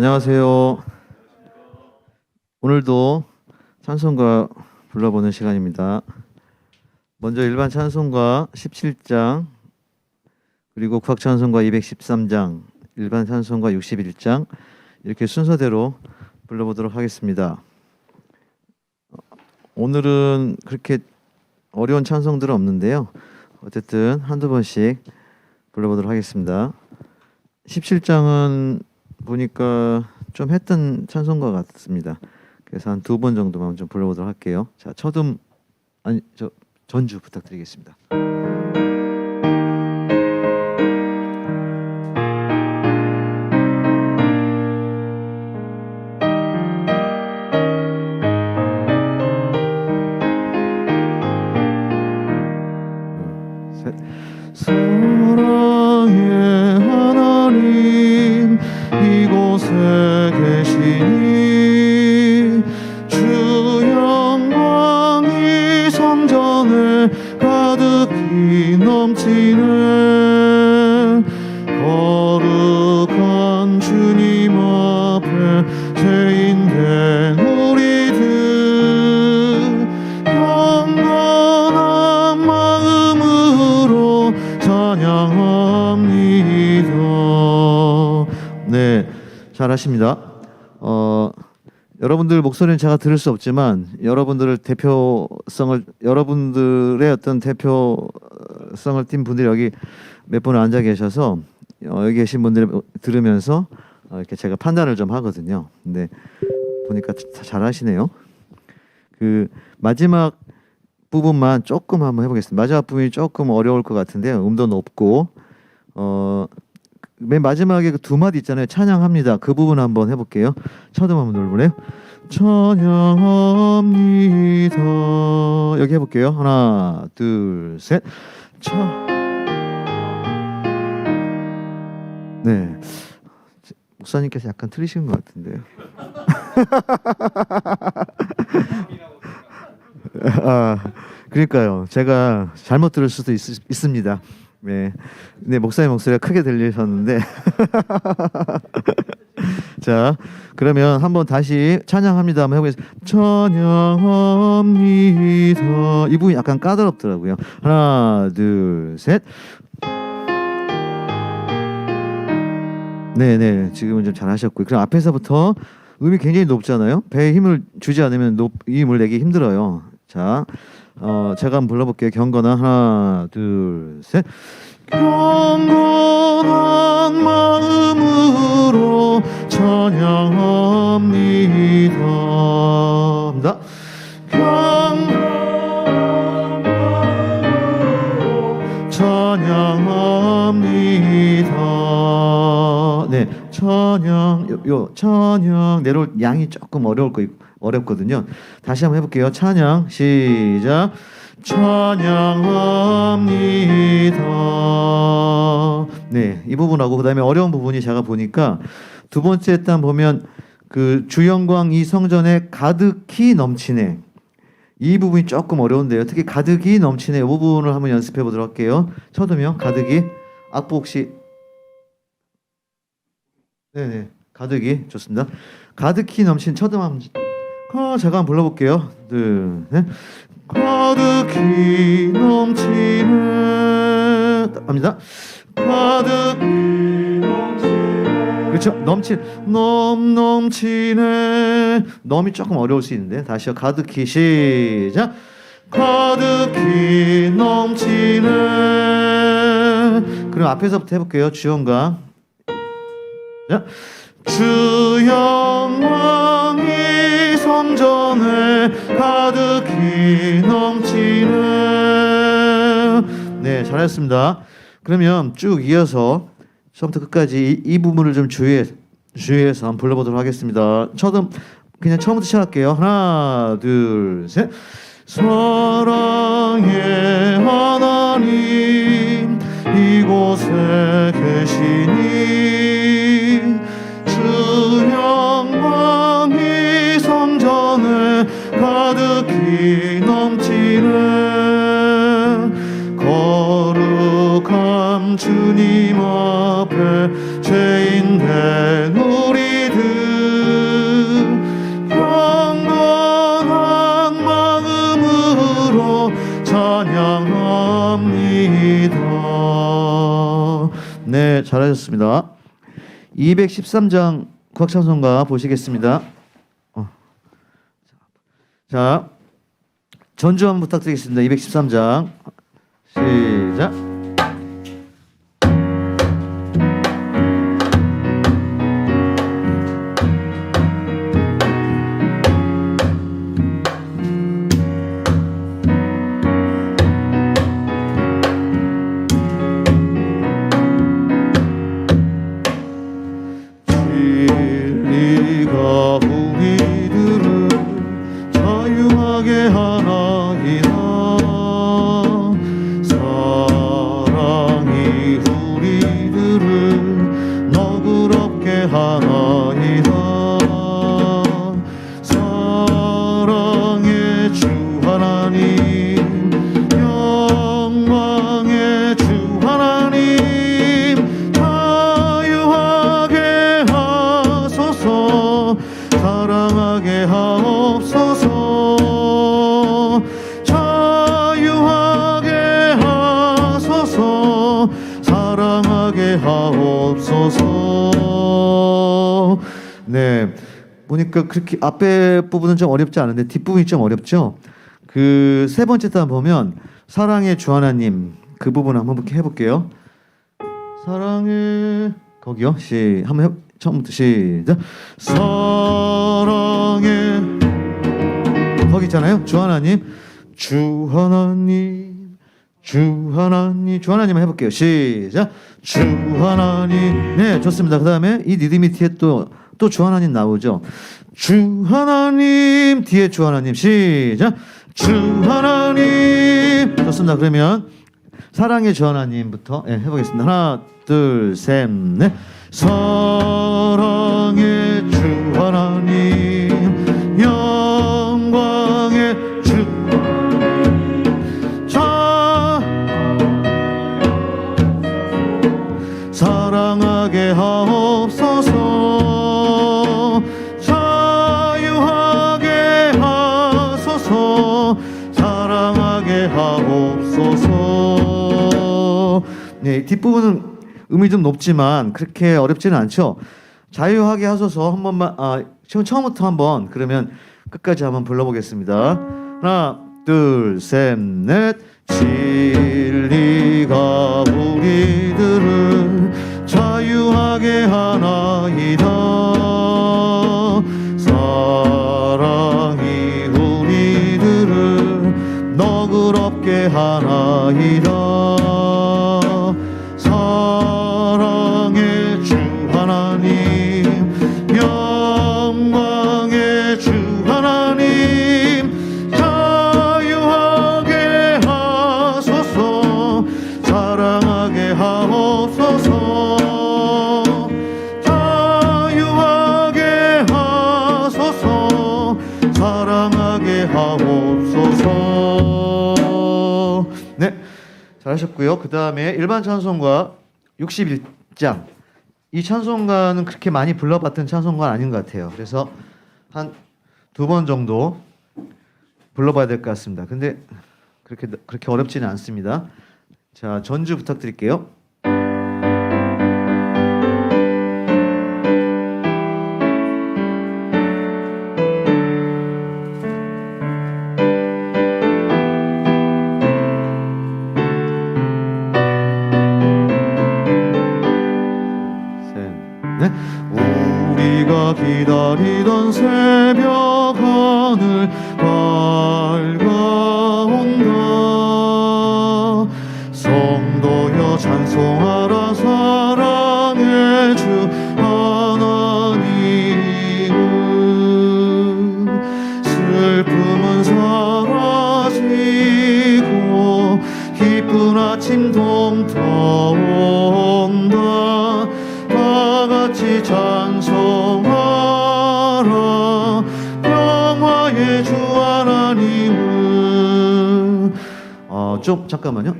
안녕하세요. 오늘도 찬송가 불러보는 시간입니다. 먼저 일반 찬송가 17장, 그리고 국악 찬송가 213장, 일반 찬송가 61장 이렇게 순서대로 불러보도록 하겠습니다. 오늘은 그렇게 어려운 찬송들은 없는데요. 어쨌든 한두 번씩 불러보도록 하겠습니다. 17장은 보니까 좀 했던 찬송가 같습니다. 그래서 한 두 번 정도만 좀 불러보도록 할게요. 자, 전주 부탁드리겠습니다. 사랑의 하나님 이곳에 계시니 주 영광이 성전에 가득히 넘치네. 거룩한 주님 앞에 죄인된 우리들 영원한 마음으로 찬양합니다. 네, 잘하십니다. 여러분들 목소리는 제가 들을 수 없지만 여러분들의 어떤 대표성을 띈 분들이 여기 몇 분 앉아 계셔서 여기 계신 분들 들으면서 이렇게 제가 판단을 좀 하거든요. 근데 보니까 잘하시네요. 그 마지막 부분만 조금 한번 해보겠습니다. 마지막 부분이 조금 어려울 것 같은데요. 음도 높고 맨 마지막에 그 두 마디 있잖아요. 찬양합니다. 그 부분 한번 해볼게요. 첫음 한번 눌러보래요. 찬양합니다. 여기 해볼게요. 하나, 둘, 셋. 네, 목사님께서 약간 틀리신 것 같은데요. 그러니까요. 제가 잘못 들을 수도 있습니다. 네, 목사님 목소리가 크게 들리셨는데. 자, 그러면 한번 다시 찬양합니다 한번 해보겠습니다. 찬양합니다. 이 부분이 약간 까다롭더라고요. 하나, 둘, 셋. 네네, 지금은 좀 잘하셨고요. 그럼 앞에서부터 음이 굉장히 높잖아요. 배에 힘을 주지 않으면 이 힘을 내기 힘들어요. 자, 제가 한번 불러볼게요. 경건한 하나, 둘, 셋. 경건한 마음으로 찬양합니다. 경건한 마음으로 찬양합니다. 네, 찬양 내려올 양이 조금 어렵거든요. 다시 한번 해볼게요. 찬양 시작. 찬양합니다. 네, 이 부분하고 그다음에 어려운 부분이 제가 보니까 두 번째 단 보면 그 주영광 이 성전에 가득히 넘치네. 이 부분이 조금 어려운데요. 특히 가득히 넘치네. 이 부분을 한번 연습해 보도록 할게요. 첫음이요. 가득히. 악보 혹시. 네네, 가득히. 좋습니다. 가득히 넘친 첫음 한번 제가 한번 불러볼게요. 둘, 셋. 가득히 넘치네. 합니다. 가득히 넘치네. 그렇죠. 넘치네. 넘이 조금 어려울 수 있는데 다시요. 가득히 시작. 가득히 넘치네. 그럼 앞에서부터 해볼게요. 주영광. 자, 주 영광이 성전에 가득히 넘치네. 네, 잘하셨습니다. 그러면 쭉 이어서 처음부터 끝까지 이 부분을 좀 주의해서 한번 불러보도록 하겠습니다. 그냥 처음부터 시작할게요. 하나, 둘, 셋. 사랑의 하나님 이곳에 계시니 주 영광이 성전에 가득히 넘치네. 거룩한 주님 앞에 죄인된 우리들 잘하셨습니다. 213장 국악찬송가 보시겠습니다. 자, 전주 한번 부탁드리겠습니다. 213장 시작. 진리가 우리들을 자유하게 하나이다. 사랑이 우리들을 너그럽게 하나이다. 사랑의 주 하나님, 영광의 주 하나님, 자유하게 하소서. 사랑하게 하옵소서. 자유하게 하소서. 사랑하게 하옵소서. 네, 보니까 그렇게 앞에 부분은 좀 어렵지 않은데 뒷부분이 좀 어렵죠. 그 세 번째 단 보면 사랑의 주 하나님, 그 부분 한번 이렇게 해볼게요. 사랑의 거기요. 처음부터 시작. 사랑의 거기 있잖아요. 주 하나님, 주 하나님, 주 하나님, 주 하나님 해볼게요. 시작. 주 하나님, 네, 좋습니다. 그 다음에 이 리듬이 뒤에 또 주 하나님 나오죠. 주 하나님 뒤에 주 하나님 시작. 주 하나님, 좋습니다. 그러면 사랑의 주 하나님부터 해보겠습니다. 하나, 둘, 셋, 넷. 사랑의 주 하나님, 영광의 주 사랑하게 하옵소서. 자유하게 하소서. 사랑하게 하옵소서. 네, 뒷부분은 음이 좀 높지만 그렇게 어렵지는 않죠. 자유하게 하소서 한 번만 처음부터 한번 그러면 끝까지 한번 불러보겠습니다. 하나, 둘, 셋, 넷. 진리가 우리들을 자유하게 하나이다. 사랑이 우리들을 너그럽게 하나이다. 사랑의 주 하나님, 영광의 주 하나님, 자유하게 하소서. 사랑하게 하옵소서. 자유하게 하소서. 사랑하게 하옵소서. 네, 잘하셨고요. 그 다음에 일반 찬송가 61장. 이 찬송가는 그렇게 많이 불러봤던 찬송가는 아닌 것 같아요. 그래서 한 2번 정도 불러봐야 될 것 같습니다. 근데 그렇게 어렵지는 않습니다. 자, 전주 부탁드릴게요. 네. 우리가 기다리던 새벽 하늘 밝아온다. 성도여 찬송하라. 사랑의 주 하나님을. 슬픔은 사라지고 기쁜 아침 동터온다. 다같이 찬송하라. 평화의 주 하나님을. 잠깐만요.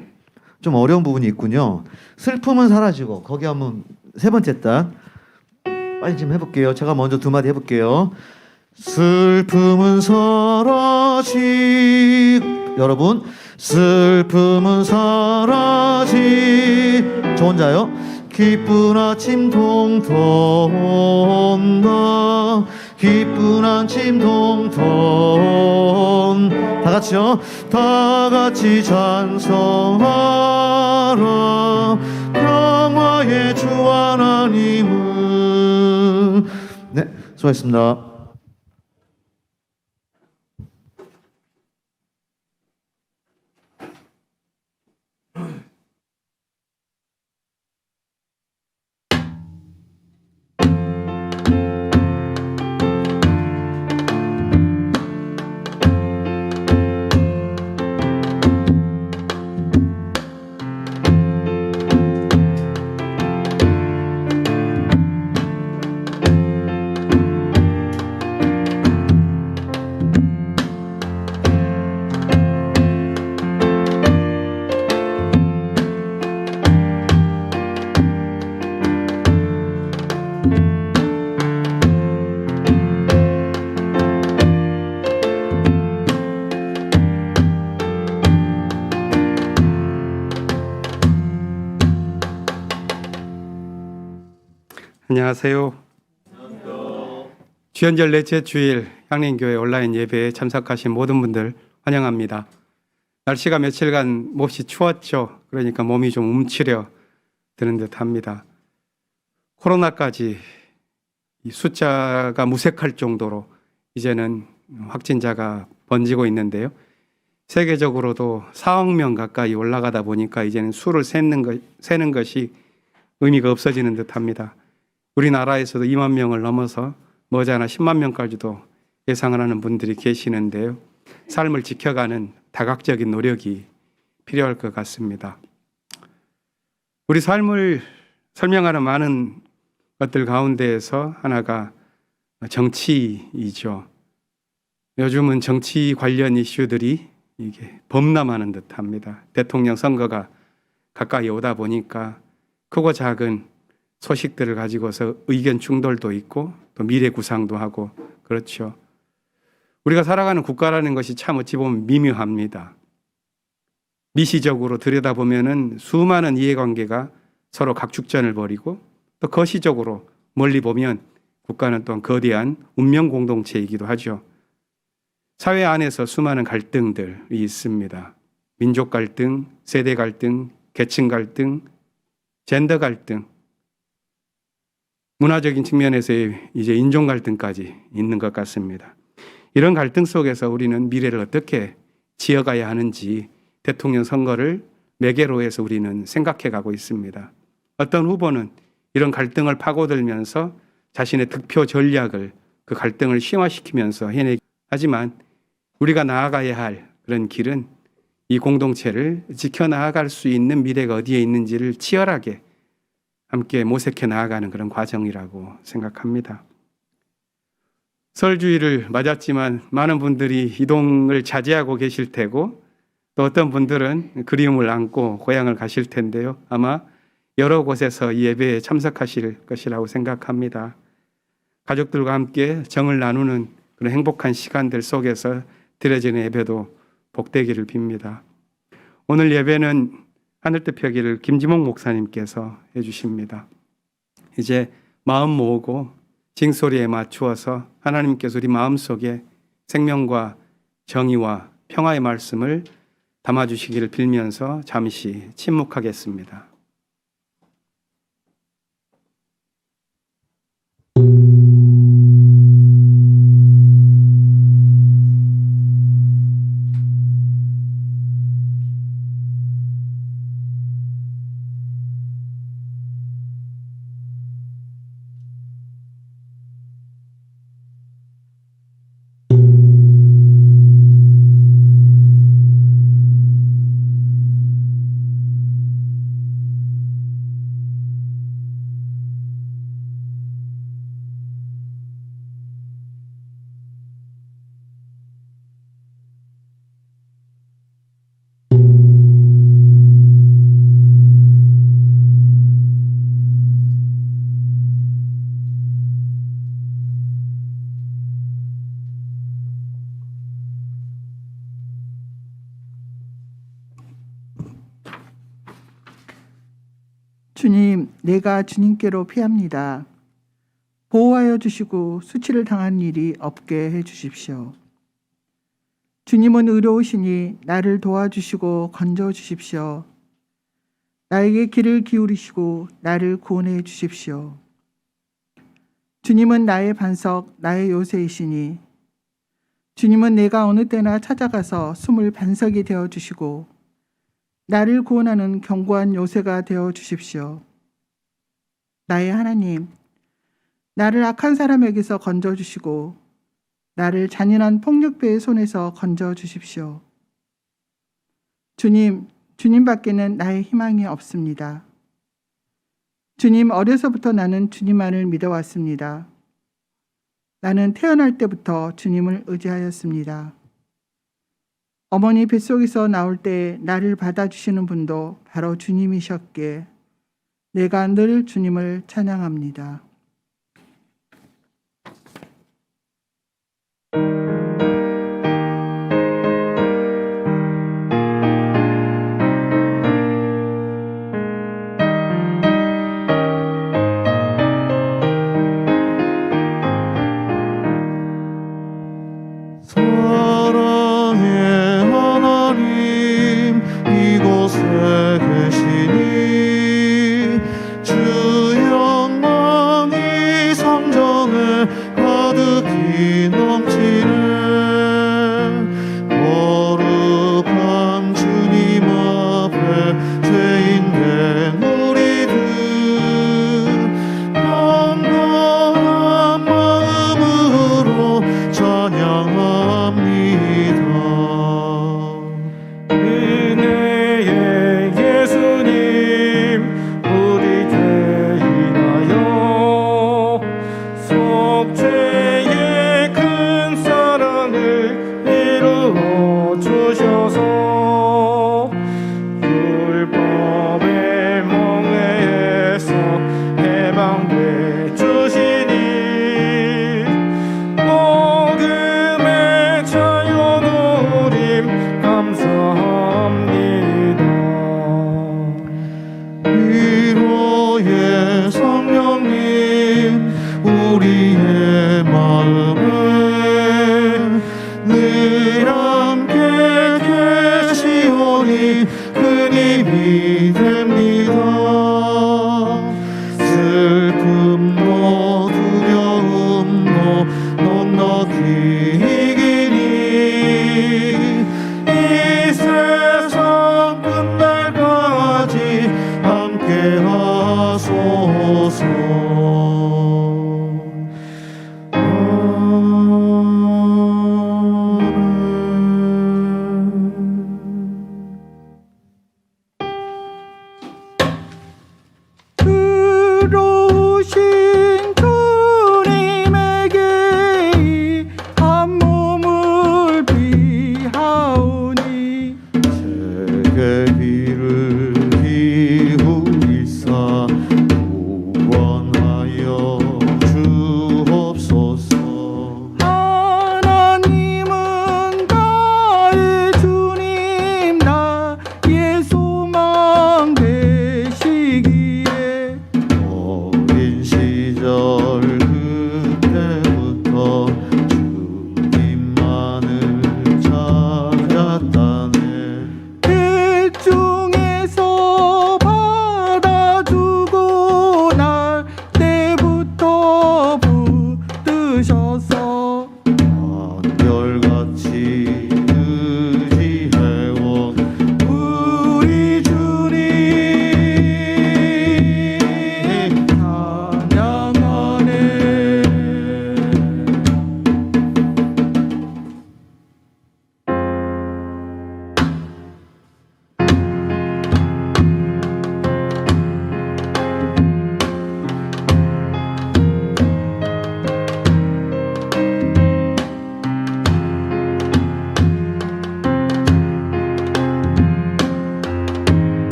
좀 어려운 부분이 있군요. 슬픔은 사라지고 거기 한번 세 번째 단 빨리 좀 해볼게요. 제가 먼저 두 마디 해볼게요. 슬픔은 사라지고, 여러분, 슬픔은 사라지. 저 혼자요. 기쁜 아침 동터 온다 기쁜 아침 동터 다 같이요 다 같이 찬송하라 평화의 주 하나님을 네 수고하셨습니다. 안녕하세요. 주연절 넷째 주일 향림교회 온라인 예배에 참석하신 모든 분들 환영합니다. 날씨가 며칠간 몹시 추웠죠. 그러니까 몸이 좀 움츠려 드는 듯 합니다. 코로나까지 이 숫자가 무색할 정도로 이제는 확진자가 번지고 있는데요. 세계적으로도 4억 명 가까이 올라가다 보니까 이제는 수를 세는 것이 의미가 없어지는 듯 합니다. 우리나라에서도 2만 명을 넘어서 머지않아 10만 명까지도 예상을 하는 분들이 계시는데요. 삶을 지켜가는 다각적인 노력이 필요할 것 같습니다. 우리 삶을 설명하는 많은 것들 가운데에서 하나가 정치이죠. 요즘은 정치 관련 이슈들이 이게 범람하는 듯합니다. 대통령 선거가 가까이 오다 보니까 크고 작은 소식들을 가지고서 의견 충돌도 있고 또 미래 구상도 하고 그렇죠. 우리가 살아가는 국가라는 것이 참 어찌 보면 미묘합니다. 미시적으로 들여다보면은 수많은 이해관계가 서로 각축전을 벌이고 또 거시적으로 멀리 보면 국가는 또한 거대한 운명 공동체이기도 하죠. 사회 안에서 수많은 갈등들이 있습니다. 민족 갈등, 세대 갈등, 계층 갈등, 젠더 갈등, 문화적인 측면에서의 이제 인종 갈등까지 있는 것 같습니다. 이런 갈등 속에서 우리는 미래를 어떻게 지어가야 하는지 대통령 선거를 매개로 해서 우리는 생각해 가고 있습니다. 어떤 후보는 이런 갈등을 파고들면서 자신의 득표 전략을 그 갈등을 심화시키면서 해내기 하지만 우리가 나아가야 할 그런 길은 이 공동체를 지켜나갈 수 있는 미래가 어디에 있는지를 치열하게 함께 모색해 나아가는 그런 과정이라고 생각합니다. 설주일을 맞았지만 많은 분들이 이동을 자제하고 계실 테고 또 어떤 분들은 그리움을 안고 고향을 가실 텐데요. 아마 여러 곳에서 이 예배에 참석하실 것이라고 생각합니다. 가족들과 함께 정을 나누는 그런 행복한 시간들 속에서 드려지는 예배도 복되기를 빕니다. 오늘 예배는 하늘뜻 펴기를 김지목 목사님께서 해주십니다. 이제 마음 모으고 징소리에 맞추어서 하나님께서 우리 마음속에 생명과 정의와 평화의 말씀을 담아주시기를 빌면서 잠시 침묵하겠습니다. 주님, 내가 주님께로 피합니다. 보호하여 주시고 수치를 당한 일이 없게 해 주십시오. 주님은 의로우시니 나를 도와주시고 건져 주십시오. 나에게 귀를 기울이시고 나를 구원해 주십시오. 주님은 나의 반석, 나의 요새이시니 주님은 내가 어느 때나 찾아가서 숨을 반석이 되어 주시고 나를 구원하는 견고한 요새가 되어 주십시오. 나의 하나님, 나를 악한 사람에게서 건져 주시고 나를 잔인한 폭력배의 손에서 건져 주십시오. 주님, 주님밖에는 나의 희망이 없습니다. 주님, 어려서부터 나는 주님만을 믿어왔습니다. 나는 태어날 때부터 주님을 의지하였습니다. 어머니 뱃속에서 나올 때 나를 받아주시는 분도 바로 주님이셨기에 내가 늘 주님을 찬양합니다. 사랑의 하나님 이곳에 계시니 주 영광이 성전에 가득히 넘치네. 거룩한 주님 앞에 죄인된 우리들 평범한 마음으로 찬양합니다. 은혜의 예수님 우리 대인하여 속죄의 큰 사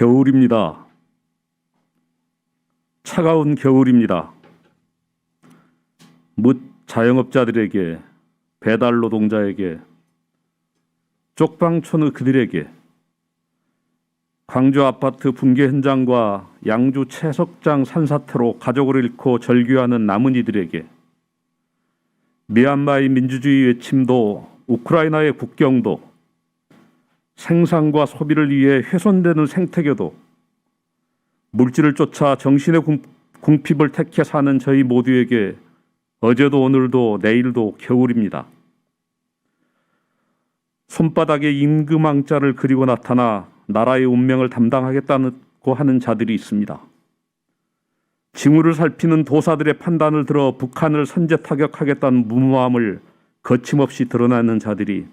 겨울입니다. 차가운 겨울입니다. 묻 자영업자들에게, 배달 노동자에게, 쪽방촌의 그들에게, 광주 아파트 붕괴 현장과 양주 채석장 산사태로 가족을 잃고 절규하는 남은 이들에게, 미얀마의 민주주의 외침도, 우크라이나의 국경도, 생산과 소비를 위해 훼손되는 생태계도, 물질을 쫓아 정신의 궁핍을 택해 사는 저희 모두에게 어제도 오늘도 내일도 겨울입니다. 손바닥에 임금왕자를 그리고 나타나 나라의 운명을 담당하겠다고 하는 자들이 있습니다. 징후를 살피는 도사들의 판단을 들어 북한을 선제 타격하겠다는 무모함을 거침없이 드러내는 자들이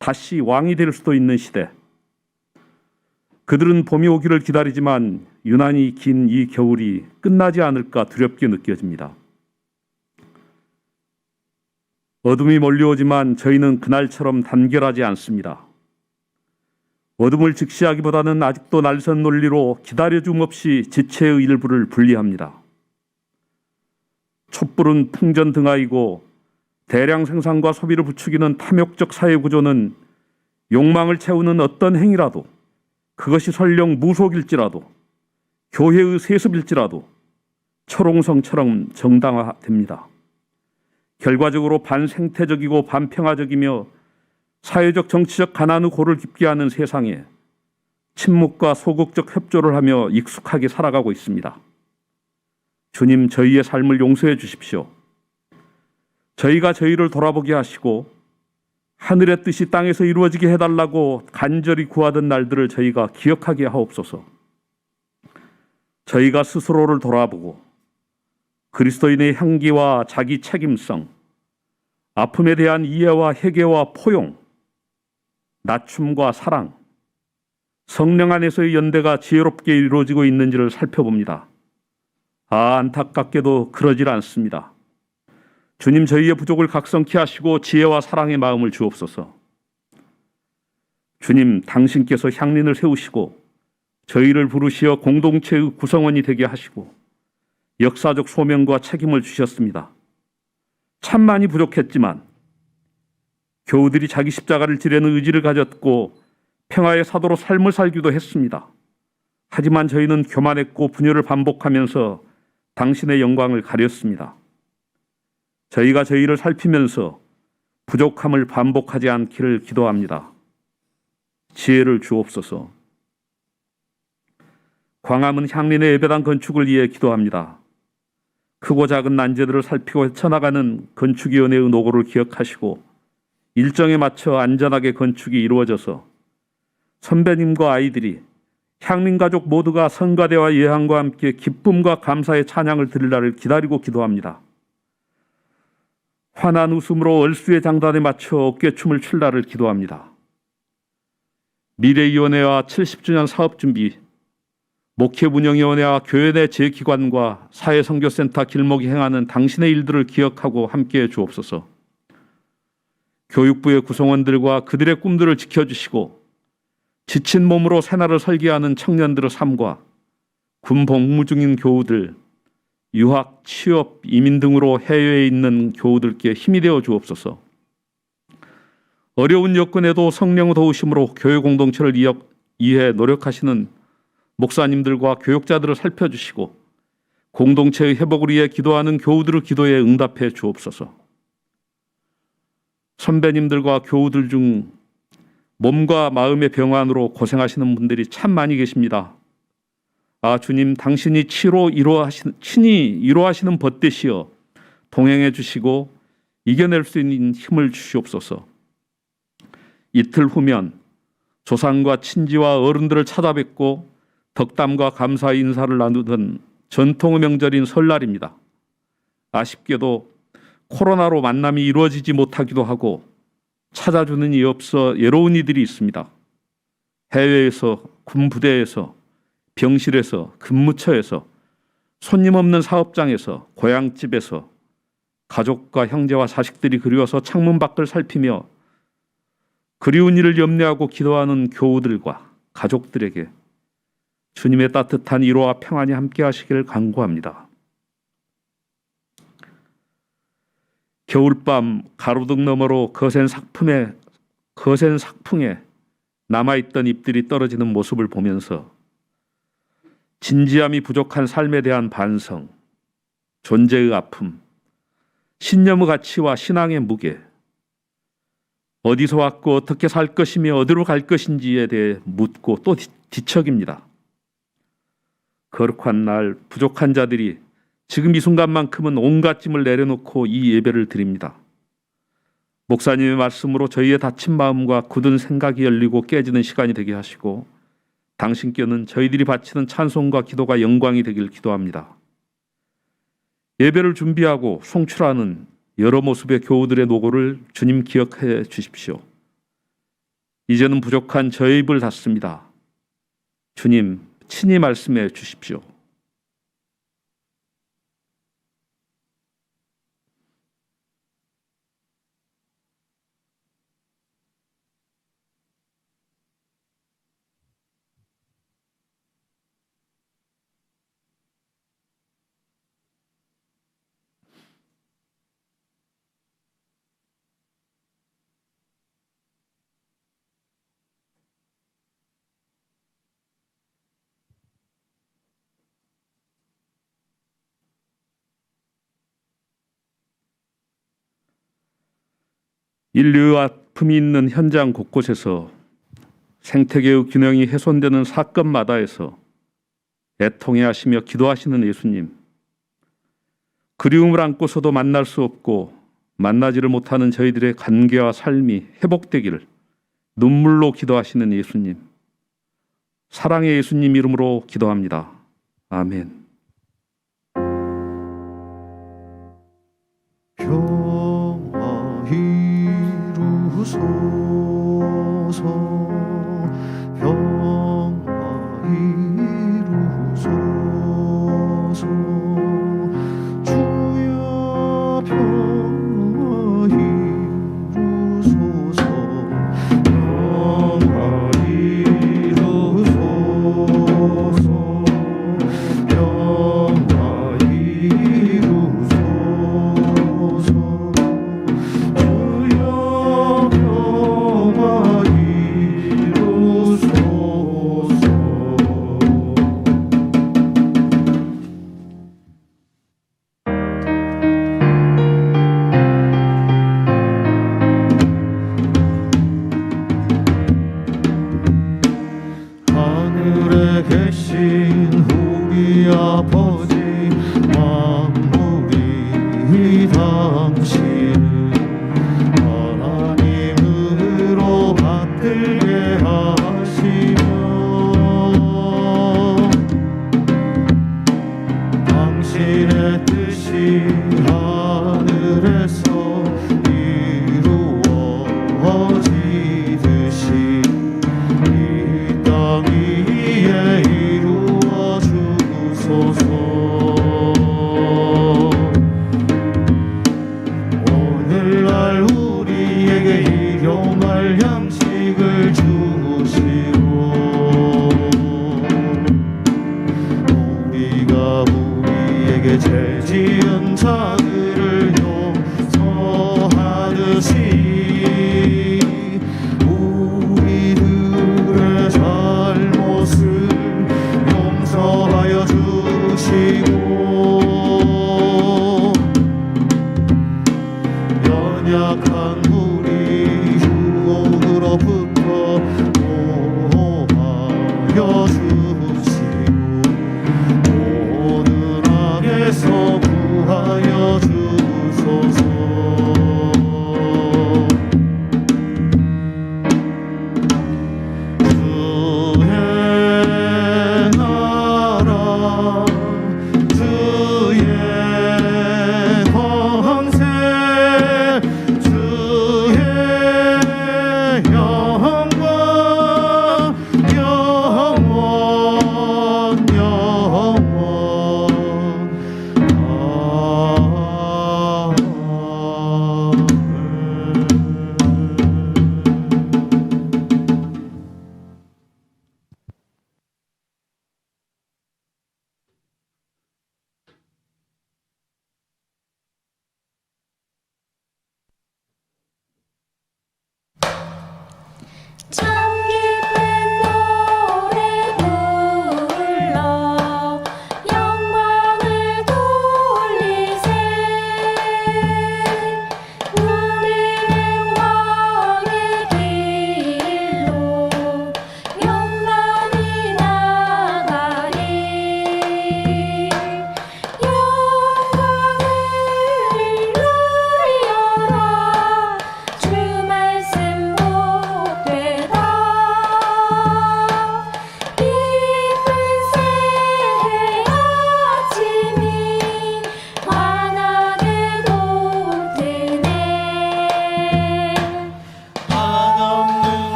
다시 왕이 될 수도 있는 시대. 그들은 봄이 오기를 기다리지만 유난히 긴 이 겨울이 끝나지 않을까 두렵게 느껴집니다. 어둠이 몰려오지만 저희는 그날처럼 단결하지 않습니다. 어둠을 직시하기보다는 아직도 날선 논리로 기다려줌 없이 지체의 일부를 분리합니다. 촛불은 풍전 등하이고 대량 생산과 소비를 부추기는 탐욕적 사회 구조는 욕망을 채우는 어떤 행위라도, 그것이 설령 무속일지라도, 교회의 세습일지라도 초롱성처럼 정당화됩니다. 결과적으로 반생태적이고 반평화적이며 사회적 정치적 가난의 고를 깊게 하는 세상에 침묵과 소극적 협조를 하며 익숙하게 살아가고 있습니다. 주님, 저희의 삶을 용서해 주십시오. 저희가 저희를 돌아보게 하시고 하늘의 뜻이 땅에서 이루어지게 해달라고 간절히 구하던 날들을 저희가 기억하게 하옵소서. 저희가 스스로를 돌아보고 그리스도인의 향기와 자기 책임성, 아픔에 대한 이해와 회개와 포용, 낮춤과 사랑, 성령 안에서의 연대가 지혜롭게 이루어지고 있는지를 살펴봅니다. 안타깝게도 그러질 않습니다. 주님, 저희의 부족을 각성케 하시고 지혜와 사랑의 마음을 주옵소서. 주님, 당신께서 향린을 세우시고 저희를 부르시어 공동체의 구성원이 되게 하시고 역사적 소명과 책임을 주셨습니다. 참 많이 부족했지만 교우들이 자기 십자가를 지려는 의지를 가졌고 평화의 사도로 삶을 살기도 했습니다. 하지만 저희는 교만했고 분열을 반복하면서 당신의 영광을 가렸습니다. 저희가 저희를 살피면서 부족함을 반복하지 않기를 기도합니다. 지혜를 주옵소서. 광화문 향린의 예배당 건축을 위해 기도합니다. 크고 작은 난제들을 살피고 헤쳐나가는 건축위원회의 노고를 기억하시고 일정에 맞춰 안전하게 건축이 이루어져서 선배님과 아이들이 향린가족 모두가 성가대와 예향과 함께 기쁨과 감사의 찬양을 드릴 날을 기다리고 기도합니다. 환한 웃음으로 얼수의 장단에 맞춰 어깨춤을 출 날을 기도합니다. 미래위원회와 70주년 사업준비, 목회운영위원회와 교회 내 재기관과 사회선교센터 길목이 행하는 당신의 일들을 기억하고 함께해 주옵소서. 교육부의 구성원들과 그들의 꿈들을 지켜주시고 지친 몸으로 새날을 설계하는 청년들의 삶과 군 복무 중인 교우들, 유학, 취업, 이민 등으로 해외에 있는 교우들께 힘이 되어 주옵소서. 어려운 여건에도 성령의 도우심으로 교회 공동체를 이해 노력하시는 목사님들과 교육자들을 살펴주시고 공동체의 회복을 위해 기도하는 교우들의 기도에 응답해 주옵소서. 선배님들과 교우들 중 몸과 마음의 병환으로 고생하시는 분들이 참 많이 계십니다. 주님, 당신이 친히 이루하시는 벗되시어 동행해 주시고 이겨낼 수 있는 힘을 주시옵소서. 이틀 후면 조상과 친지와 어른들을 찾아뵙고 덕담과 감사의 인사를 나누던 전통의 명절인 설날입니다. 아쉽게도 코로나로 만남이 이루어지지 못하기도 하고 찾아주는 이 없어 외로운 이들이 있습니다. 해외에서, 군부대에서, 병실에서, 근무처에서, 손님 없는 사업장에서, 고향집에서 가족과 형제와 자식들이 그리워서 창문 밖을 살피며 그리운 일을 염려하고 기도하는 교우들과 가족들에게 주님의 따뜻한 위로와 평안이 함께 하시길 간구합니다. 겨울밤 가로등 너머로 거센 sak풍에 남아있던 잎들이 떨어지는 모습을 보면서 진지함이 부족한 삶에 대한 반성, 존재의 아픔, 신념의 가치와 신앙의 무게, 어디서 왔고 어떻게 살 것이며 어디로 갈 것인지에 대해 묻고 또 뒤척입니다. 거룩한 날 부족한 자들이 지금 이 순간만큼은 온갖 짐을 내려놓고 이 예배를 드립니다. 목사님의 말씀으로 저희의 다친 마음과 굳은 생각이 열리고 깨지는 시간이 되게 하시고 당신께는 저희들이 바치는 찬송과 기도가 영광이 되길 기도합니다. 예배를 준비하고 송출하는 여러 모습의 교우들의 노고를 주님 기억해 주십시오. 이제는 부족한 저의 입을 닫습니다. 주님 친히 말씀해 주십시오. 인류의 아픔이 있는 현장 곳곳에서 생태계의 균형이 훼손되는 사건마다에서 애통해하시며 기도하시는 예수님, 그리움을 안고서도 만날 수 없고 만나지를 못하는 저희들의 관계와 삶이 회복되기를 눈물로 기도하시는 예수님, 사랑의 예수님 이름으로 기도합니다. 아멘. 이루소서 평화 이루소서 주여 평화 이루소서 평화 이루소서 평화 이루소서 하늘에 계신 우리 아버지 만물이 당신을 하나님으로 받들게 하시며 당신의 뜻이 하늘에서 이루어지듯이 위에 이루어 주소서. 오늘날 우리에게 일용할 양식을 주시고 우리가 우리에게 죄 지은 자들을 용서하듯이 우리들의 잘못을 용서하여 주시고 연약한 우리 유혹으로부터 보호하여 주시고 모든 악에서 구하여 주시고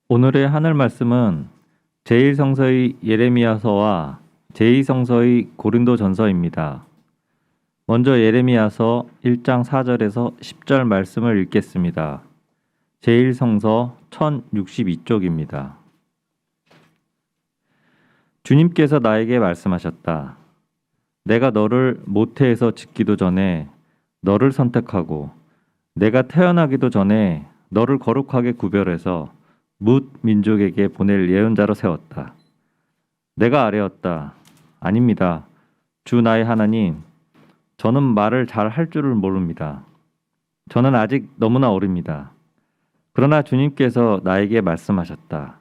오늘의 하늘 말씀은 제1성서의 예레미야서와 제2성서의 고린도전서입니다. 먼저 예레미야서 1장 4절에서 10절 말씀을 읽겠습니다. 제1성서 1062쪽입니다. 주님께서 나에게 말씀하셨다. 내가 너를 모태에서 짓기도 전에 너를 선택하고 내가 태어나기도 전에 너를 거룩하게 구별해서 뭇 민족에게 보낼 예언자로 세웠다. 내가 아뢰었다. 아닙니다. 주 나의 하나님, 저는 말을 잘 할 줄을 모릅니다. 저는 아직 너무나 어립니다. 그러나 주님께서 나에게 말씀하셨다.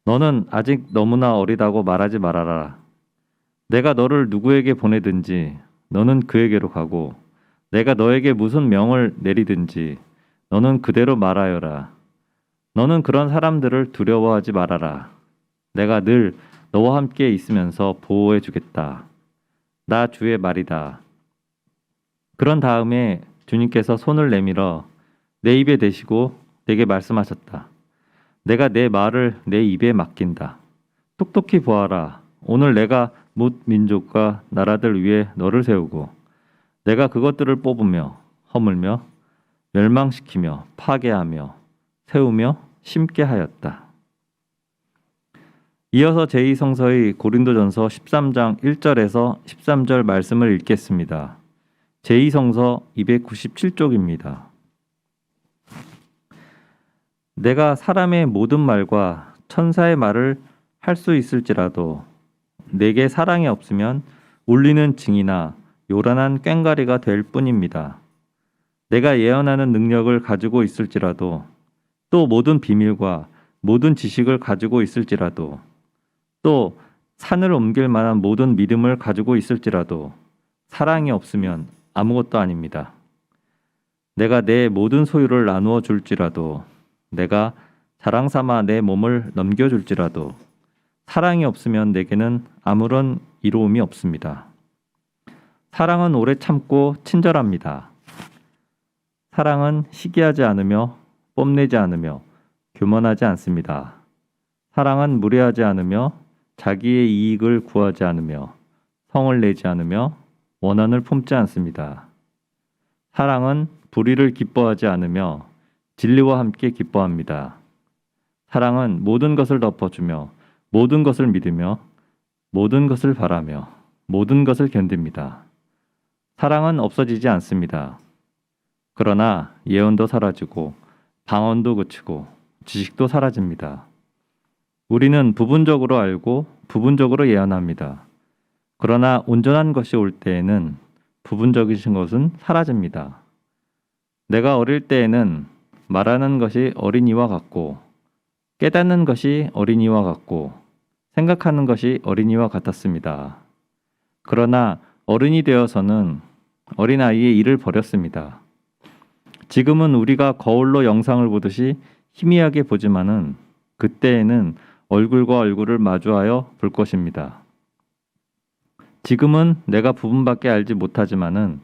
너는 아직 너무나 어리다고 말하지 말아라. 내가 너를 누구에게 보내든지 너는 그에게로 가고 내가 너에게 무슨 명을 내리든지 너는 그대로 말하여라. 너는 그런 사람들을 두려워하지 말아라. 내가 늘 너와 함께 있으면서 보호해 주겠다. 나 주의 말이다. 그런 다음에 주님께서 손을 내밀어 내 입에 대시고 내게 말씀하셨다. 내가 내 말을 내 입에 맡긴다. 똑똑히 보아라. 오늘 내가 뭇 민족과 나라들 위에 너를 세우고 내가 그것들을 뽑으며 허물며 멸망시키며 파괴하며 세우며 심게 하였다. 이어서 제2성서의 고린도전서 13장 1절에서 13절 말씀을 읽겠습니다. 제2성서 297쪽입니다. 내가 사람의 모든 말과 천사의 말을 할 수 있을지라도 내게 사랑이 없으면 울리는 징이나 요란한 꽹과리가 될 뿐입니다. 내가 예언하는 능력을 가지고 있을지라도 또 모든 비밀과 모든 지식을 가지고 있을지라도 또 산을 옮길 만한 모든 믿음을 가지고 있을지라도 사랑이 없으면 아무것도 아닙니다. 내가 내 모든 소유를 나누어 줄지라도 내가 자랑 삼아 내 몸을 넘겨줄지라도 사랑이 없으면 내게는 아무런 이로움이 없습니다. 사랑은 오래 참고 친절합니다. 사랑은 시기하지 않으며 뽐내지 않으며 교만하지 않습니다. 사랑은 무례하지 않으며 자기의 이익을 구하지 않으며 성을 내지 않으며 원한을 품지 않습니다. 사랑은 불의를 기뻐하지 않으며 진리와 함께 기뻐합니다. 사랑은 모든 것을 덮어주며 모든 것을 믿으며 모든 것을 바라며 모든 것을 견딥니다. 사랑은 없어지지 않습니다. 그러나 예언도 사라지고 방언도 그치고 지식도 사라집니다. 우리는 부분적으로 알고 부분적으로 예언합니다. 그러나 온전한 것이 올 때에는 부분적이신 것은 사라집니다. 내가 어릴 때에는 말하는 것이 어린이와 같고 깨닫는 것이 어린이와 같고 생각하는 것이 어린이와 같았습니다. 그러나 어른이 되어서는 어린아이의 일을 버렸습니다. 지금은 우리가 거울로 영상을 보듯이 희미하게 보지만은 그때에는 얼굴과 얼굴을 마주하여 볼 것입니다. 지금은 내가 부분밖에 알지 못하지만은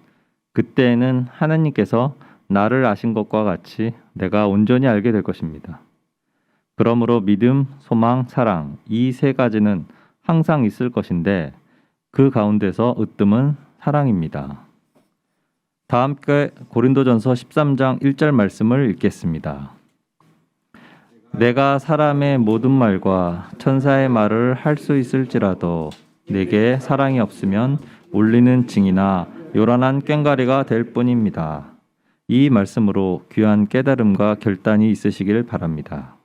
그때에는 하나님께서 나를 아신 것과 같이 내가 온전히 알게 될 것입니다. 그러므로 믿음, 소망, 사랑 이 세 가지는 항상 있을 것인데 그 가운데서 으뜸은 사랑입니다. 다 함께 고린도전서 13장 1절 말씀을 읽겠습니다. 내가 사람의 모든 말과 천사의 말을 할 수 있을지라도 내게 사랑이 없으면 울리는 징이나 요란한 꽹과리가 될 뿐입니다. 이 말씀으로 귀한 깨달음과 결단이 있으시길 바랍니다.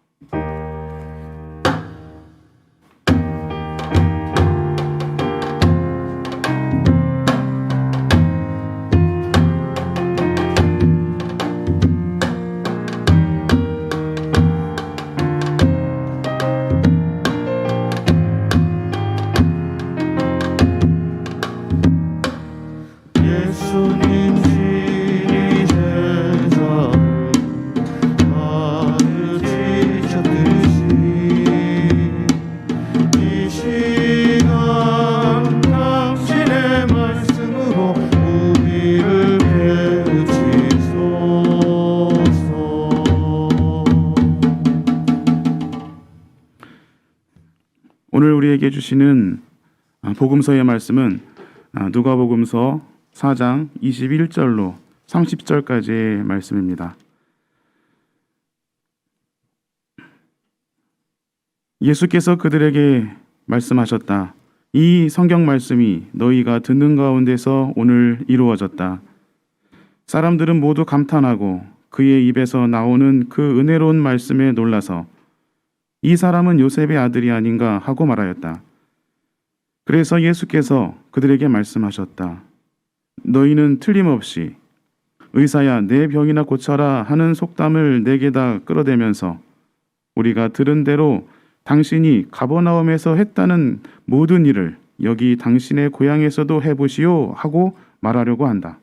예수님 진리 제자를 가르치 오늘 우리에게 주시는 복음서의 말씀은 누가복음서 4장 21절로 30절까지의 말씀입니다. 예수께서 그들에게 말씀하셨다. 이 성경 말씀이 너희가 듣는 가운데서 오늘 이루어졌다. 사람들은 모두 감탄하고 그의 입에서 나오는 그 은혜로운 말씀에 놀라서 이 사람은 요셉의 아들이 아닌가 하고 말하였다. 그래서 예수께서 그들에게 말씀하셨다. 너희는 틀림없이 의사야 내 병이나 고쳐라 하는 속담을 내게다 끌어대면서 우리가 들은 대로 당신이 가버나움에서 했다는 모든 일을 여기 당신의 고향에서도 해보시오 하고 말하려고 한다.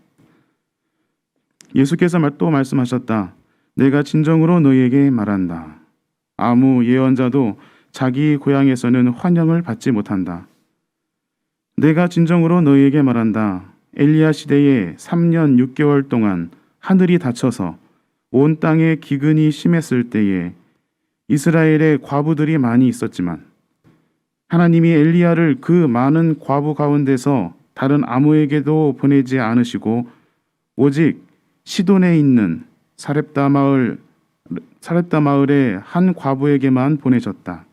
예수께서 또 말씀하셨다. 내가 진정으로 너희에게 말한다. 아무 예언자도 자기 고향에서는 환영을 받지 못한다. 내가 진정으로 너희에게 말한다. 엘리야 시대에 3년 6개월 동안 하늘이 닫혀서 온 땅에 기근이 심했을 때에 이스라엘에 과부들이 많이 있었지만 하나님이 엘리야를 그 많은 과부 가운데서 다른 아무에게도 보내지 않으시고 오직 시돈에 있는 사렙다 마을의 한 과부에게만 보내셨다.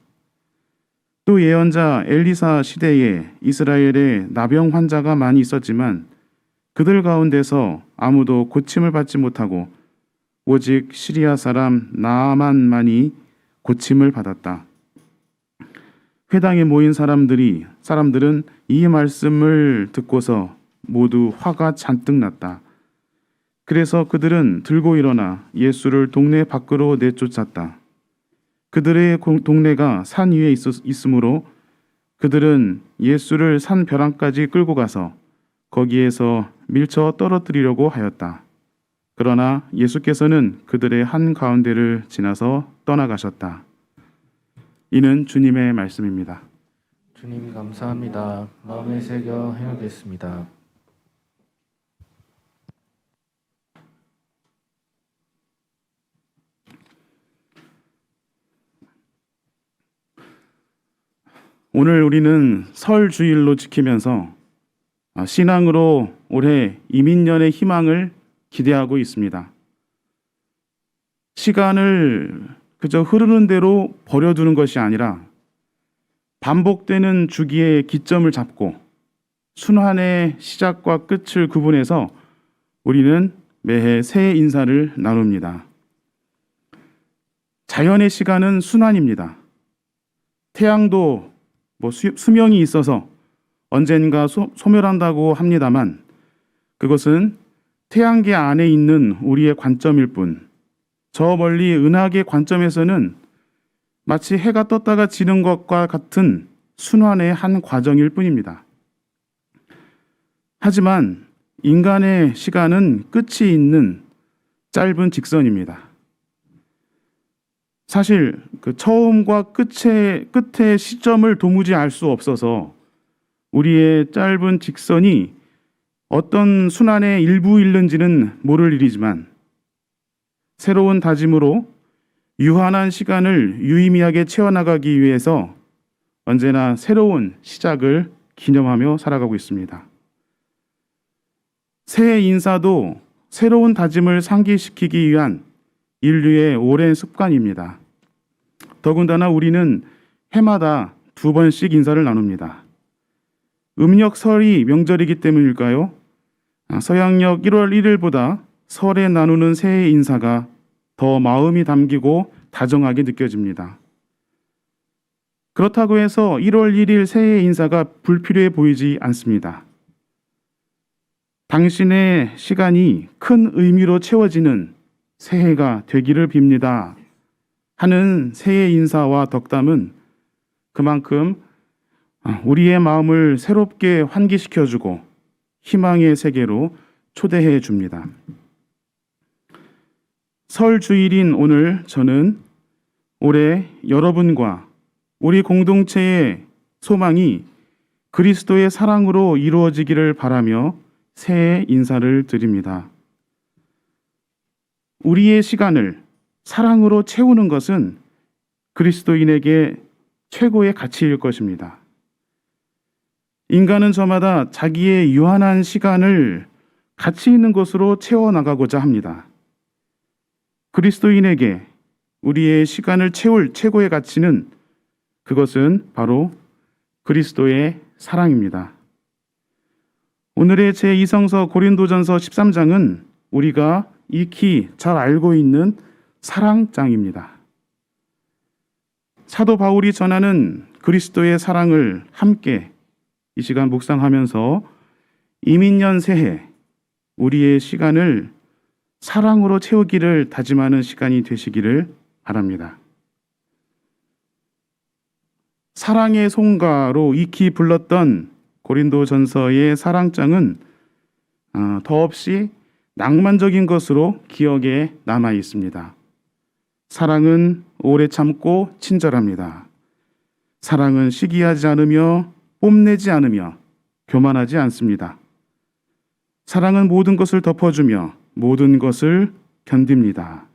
또 예언자 엘리사 시대에 이스라엘에 나병 환자가 많이 있었지만 그들 가운데서 아무도 고침을 받지 못하고 오직 시리아 사람 나아만만이 고침을 받았다. 회당에 모인 사람들은 이 말씀을 듣고서 모두 화가 잔뜩 났다. 그래서 그들은 들고 일어나 예수를 동네 밖으로 내쫓았다. 그들의 동네가 산 위에 있으므로 그들은 예수를 산 벼랑까지 끌고 가서 거기에서 밀쳐 떨어뜨리려고 하였다. 그러나 예수께서는 그들의 한 가운데를 지나서 떠나가셨다. 이는 주님의 말씀입니다. 주님 감사합니다. 마음에 새겨 행하겠습니다. 오늘 우리는 설 주일로 지키면서 신앙으로 올해 이민년의 희망을 기대하고 있습니다. 시간을 그저 흐르는 대로 버려두는 것이 아니라 반복되는 주기의 기점을 잡고 순환의 시작과 끝을 구분해서 우리는 매해 새해 인사를 나눕니다. 자연의 시간은 순환입니다. 태양도 수명이 있어서 언젠가 소멸한다고 합니다만 그것은 태양계 안에 있는 우리의 관점일 뿐, 저 멀리 은하계 관점에서는 마치 해가 떴다가 지는 것과 같은 순환의 한 과정일 뿐입니다. 하지만 인간의 시간은 끝이 있는 짧은 직선입니다. 사실 그 처음과 끝의 시점을 도무지 알 수 없어서 우리의 짧은 직선이 어떤 순환의 일부일는지는 모를 일이지만 새로운 다짐으로 유한한 시간을 유의미하게 채워나가기 위해서 언제나 새로운 시작을 기념하며 살아가고 있습니다. 새해 인사도 새로운 다짐을 상기시키기 위한 인류의 오랜 습관입니다. 더군다나 우리는 해마다 2번씩 인사를 나눕니다. 음력설이 명절이기 때문일까요? 서양력 1월 1일보다 설에 나누는 새해 인사가 더 마음이 담기고 다정하게 느껴집니다. 그렇다고 해서 1월 1일 새해 인사가 불필요해 보이지 않습니다. 당신의 시간이 큰 의미로 채워지는 새해가 되기를 빕니다 하는 새해 인사와 덕담은 그만큼 우리의 마음을 새롭게 환기시켜주고 희망의 세계로 초대해 줍니다. 설 주일인 오늘 저는 올해 여러분과 우리 공동체의 소망이 그리스도의 사랑으로 이루어지기를 바라며 새해 인사를 드립니다. 우리의 시간을 사랑으로 채우는 것은 그리스도인에게 최고의 가치일 것입니다. 인간은 저마다 자기의 유한한 시간을 가치 있는 것으로 채워나가고자 합니다. 그리스도인에게 우리의 시간을 채울 최고의 가치는 그것은 바로 그리스도의 사랑입니다. 오늘의 제2성서 고린도전서 13장은 우리가 익히 잘 알고 있는 사랑장입니다. 사도 바울이 전하는 그리스도의 사랑을 함께 이 시간 묵상하면서 이민년 새해 우리의 시간을 사랑으로 채우기를 다짐하는 시간이 되시기를 바랍니다. 사랑의 송가로 익히 불렀던 고린도전서의 사랑장은 더없이 낭만적인 것으로 기억에 남아 있습니다. 사랑은 오래 참고 친절합니다. 사랑은 시기하지 않으며 뽐내지 않으며 교만하지 않습니다. 사랑은 모든 것을 덮어주며 모든 것을 견딥니다.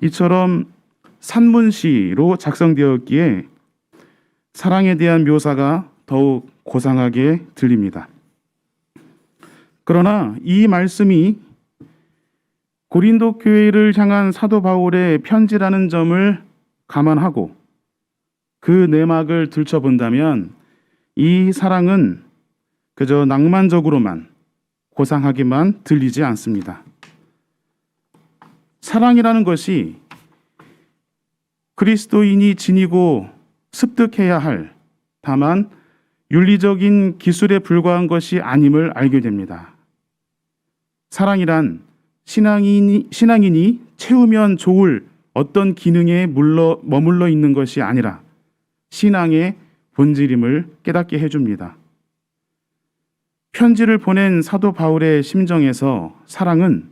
이처럼 산문시로 작성되었기에 사랑에 대한 묘사가 더욱 고상하게 들립니다. 그러나 이 말씀이 고린도 교회를 향한 사도 바울의 편지라는 점을 감안하고 그 내막을 들춰본다면 이 사랑은 그저 낭만적으로만 고상하게만 들리지 않습니다. 사랑이라는 것이 그리스도인이 지니고 습득해야 할 다만 윤리적인 기술에 불과한 것이 아님을 알게 됩니다. 사랑이란 신앙인이 채우면 좋을 어떤 기능에 머물러 있는 것이 아니라 신앙의 본질임을 깨닫게 해줍니다. 편지를 보낸 사도 바울의 심정에서 사랑은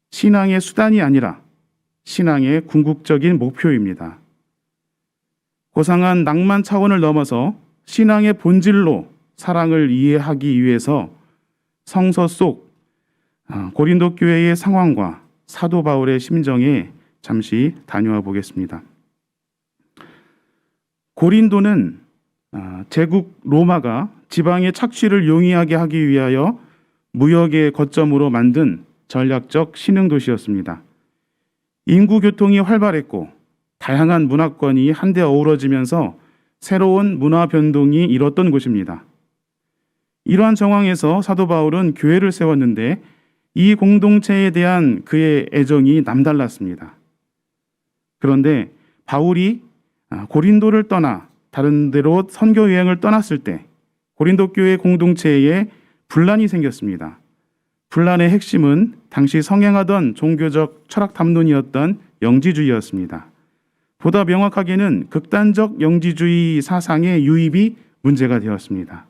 신앙의 수단이 아니라 신앙의 궁극적인 목표입니다. 고상한 낭만 차원을 넘어서 신앙의 본질로 사랑을 이해하기 위해서 성서 속 고린도 교회의 상황과 사도 바울의 심정에 잠시 다녀와 보겠습니다. 고린도는 제국 로마가 지방의 착취를 용이하게 하기 위하여 무역의 거점으로 만든 전략적 신흥도시였습니다. 인구 교통이 활발했고 다양한 문화권이 한데 어우러지면서 새로운 문화 변동이 일었던 곳입니다. 이러한 정황에서 사도 바울은 교회를 세웠는데 이 공동체에 대한 그의 애정이 남달랐습니다. 그런데 바울이 고린도를 떠나 다른 데로 선교 여행을 떠났을 때 고린도 교회 공동체에 분란이 생겼습니다. 분란의 핵심은 당시 성행하던 종교적 철학 담론이었던 영지주의였습니다. 보다 명확하게는 극단적 영지주의 사상의 유입이 문제가 되었습니다.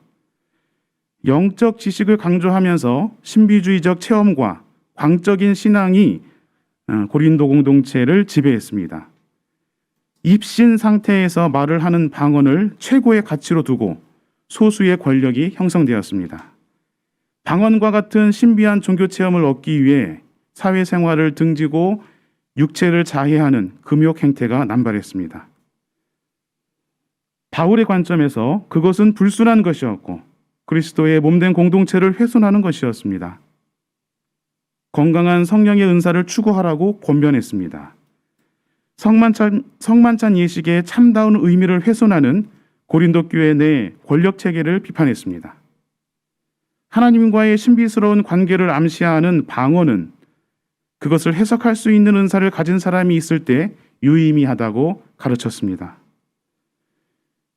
영적 지식을 강조하면서 신비주의적 체험과 광적인 신앙이 고린도 공동체를 지배했습니다. 입신 상태에서 말을 하는 방언을 최고의 가치로 두고 소수의 권력이 형성되었습니다. 방언과 같은 신비한 종교 체험을 얻기 위해 사회생활을 등지고 육체를 자해하는 금욕 행태가 남발했습니다. 바울의 관점에서 그것은 불순한 것이었고 그리스도의 몸된 공동체를 훼손하는 것이었습니다. 건강한 성령의 은사를 추구하라고 권면했습니다. 성만찬 예식의 참다운 의미를 훼손하는 고린도 교회 내 권력 체계를 비판했습니다. 하나님과의 신비스러운 관계를 암시하는 방언은 그것을 해석할 수 있는 은사를 가진 사람이 있을 때 유의미하다고 가르쳤습니다.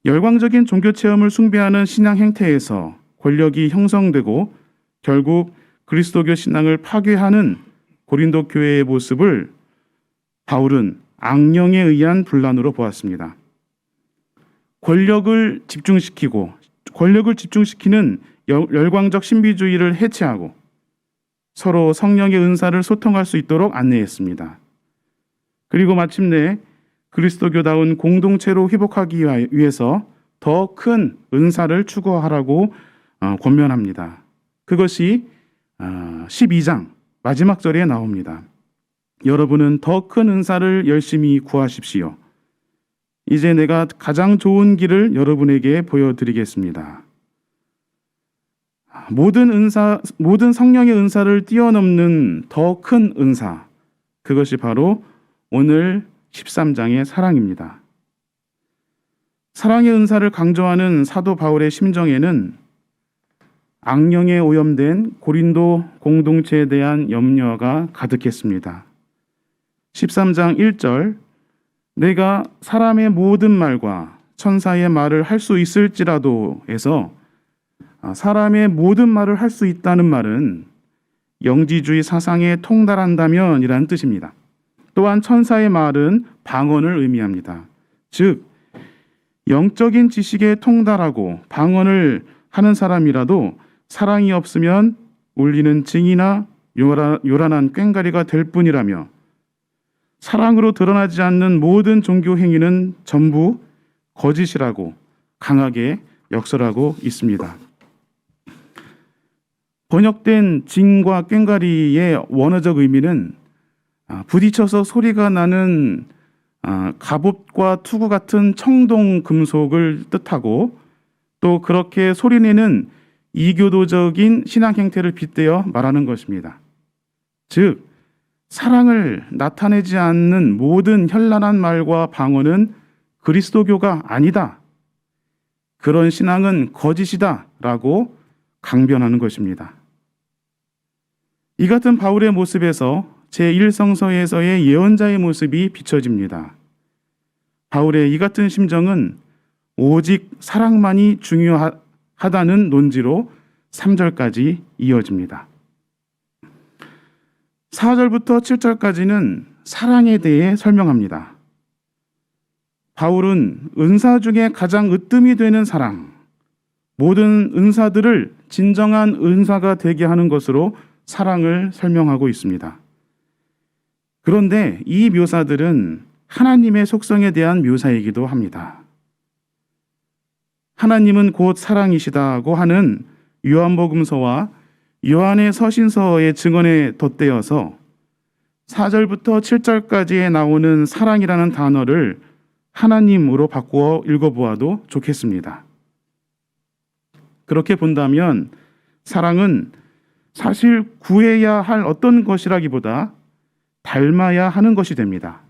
열광적인 종교 체험을 숭배하는 신앙 행태에서 권력이 형성되고 결국 그리스도교 신앙을 파괴하는 고린도 교회의 모습을 바울은 악령에 의한 분란으로 보았습니다. 권력을 집중시키는 열광적 신비주의를 해체하고 서로 성령의 은사를 소통할 수 있도록 안내했습니다. 그리고 마침내 그리스도교다운 공동체로 회복하기 위해서 더 큰 은사를 추구하라고 권면합니다. 그것이 12장 마지막 절에 나옵니다. 여러분은 더 큰 은사를 열심히 구하십시오. 이제 내가 가장 좋은 길을 여러분에게 보여드리겠습니다. 모든 성령의 은사를 뛰어넘는 더 큰 은사, 그것이 바로 오늘 13장의 사랑입니다. 사랑의 은사를 강조하는 사도 바울의 심정에는 악령에 오염된 고린도 공동체에 대한 염려가 가득했습니다. 13장 1절, 내가 사람의 모든 말과 천사의 말을 할 수 있을지라도에서 사람의 모든 말을 할 수 있다는 말은 영지주의 사상에 통달한다면 이라는 뜻입니다. 또한 천사의 말은 방언을 의미합니다. 즉 영적인 지식에 통달하고 방언을 하는 사람이라도 사랑이 없으면 울리는 징이나 요란한 꽹과리가 될 뿐이라며 사랑으로 드러나지 않는 모든 종교 행위는 전부 거짓이라고 강하게 역설하고 있습니다. 번역된 징과 꽹과리의 원어적 의미는 부딪혀서 소리가 나는 갑옷과 투구 같은 청동 금속을 뜻하고 또 그렇게 소리내는 이교도적인 신앙 행태를 빗대어 말하는 것입니다. 즉 사랑을 나타내지 않는 모든 현란한 말과 방언은 그리스도교가 아니다. 그런 신앙은 거짓이다 라고 강변하는 것입니다. 이 같은 바울의 모습에서 제1성서에서의 예언자의 모습이 비춰집니다. 바울의 이 같은 심정은 오직 사랑만이 중요하다는 논지로 3절까지 이어집니다. 4절부터 7절까지는 사랑에 대해 설명합니다. 바울은 은사 중에 가장 으뜸이 되는 사랑, 모든 은사들을 진정한 은사가 되게 하는 것으로 사랑을 설명하고 있습니다. 그런데 이 묘사들은 하나님의 속성에 대한 묘사이기도 합니다. 하나님은 곧 사랑이시다고 하는 요한복음서와 요한의 서신서의 증언에 덧대어서 4절부터 7절까지에 나오는 사랑이라는 단어를 하나님으로 바꾸어 읽어보아도 좋겠습니다. 그렇게 본다면 사랑은 사실 구해야 할 어떤 것이라기보다 닮아야 하는 것이 됩니다.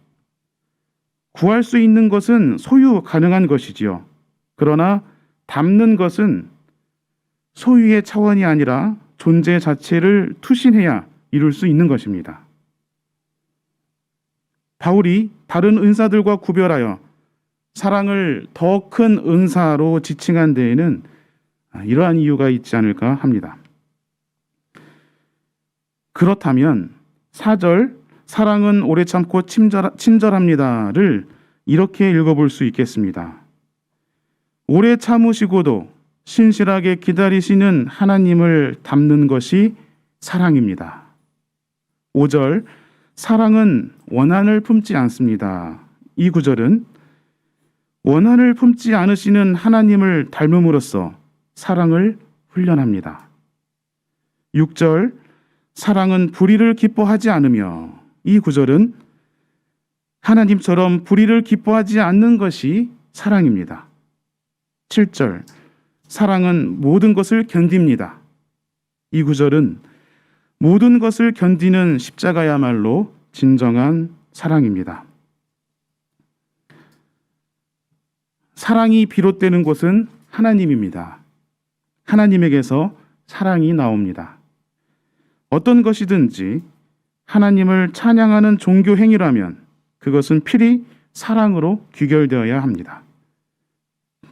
구할 수 있는 것은 소유 가능한 것이지요. 그러나 닮는 것은 소유의 차원이 아니라 존재 자체를 투신해야 이룰 수 있는 것입니다. 바울이 다른 은사들과 구별하여 사랑을 더 큰 은사로 지칭한 데에는 이러한 이유가 있지 않을까 합니다. 그렇다면 4절 사랑은 오래 참고 친절합니다를 이렇게 읽어볼 수 있겠습니다. 오래 참으시고도 신실하게 기다리시는 하나님을 닮는 것이 사랑입니다. 5절 사랑은 원한을 품지 않습니다. 이 구절은 원한을 품지 않으시는 하나님을 닮음으로써 사랑을 훈련합니다. 6절 사랑은 불의를 기뻐하지 않으며, 이 구절은 하나님처럼 불의를 기뻐하지 않는 것이 사랑입니다. 7절 사랑은 모든 것을 견딥니다. 이 구절은 모든 것을 견디는 십자가야말로 진정한 사랑입니다. 사랑이 비롯되는 곳은 하나님입니다. 하나님에게서 사랑이 나옵니다. 어떤 것이든지 하나님을 찬양하는 종교 행위라면 그것은 필히 사랑으로 귀결되어야 합니다.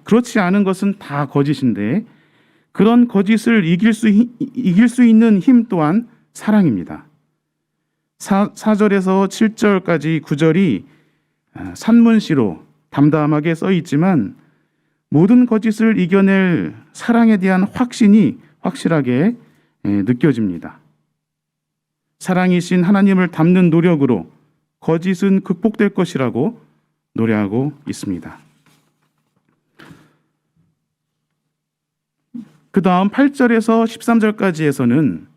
그렇지 않은 것은 다 거짓인데 그런 거짓을 이길 수 있는 힘 또한 사랑입니다. 4절에서 7절까지 9절이 산문시로 담담하게 써 있지만 모든 거짓을 이겨낼 사랑에 대한 확신이 확실하게 느껴집니다. 사랑이신 하나님을 닮는 노력으로 거짓은 극복될 것이라고 노래하고 있습니다. 그 다음 8절에서 13절까지에서는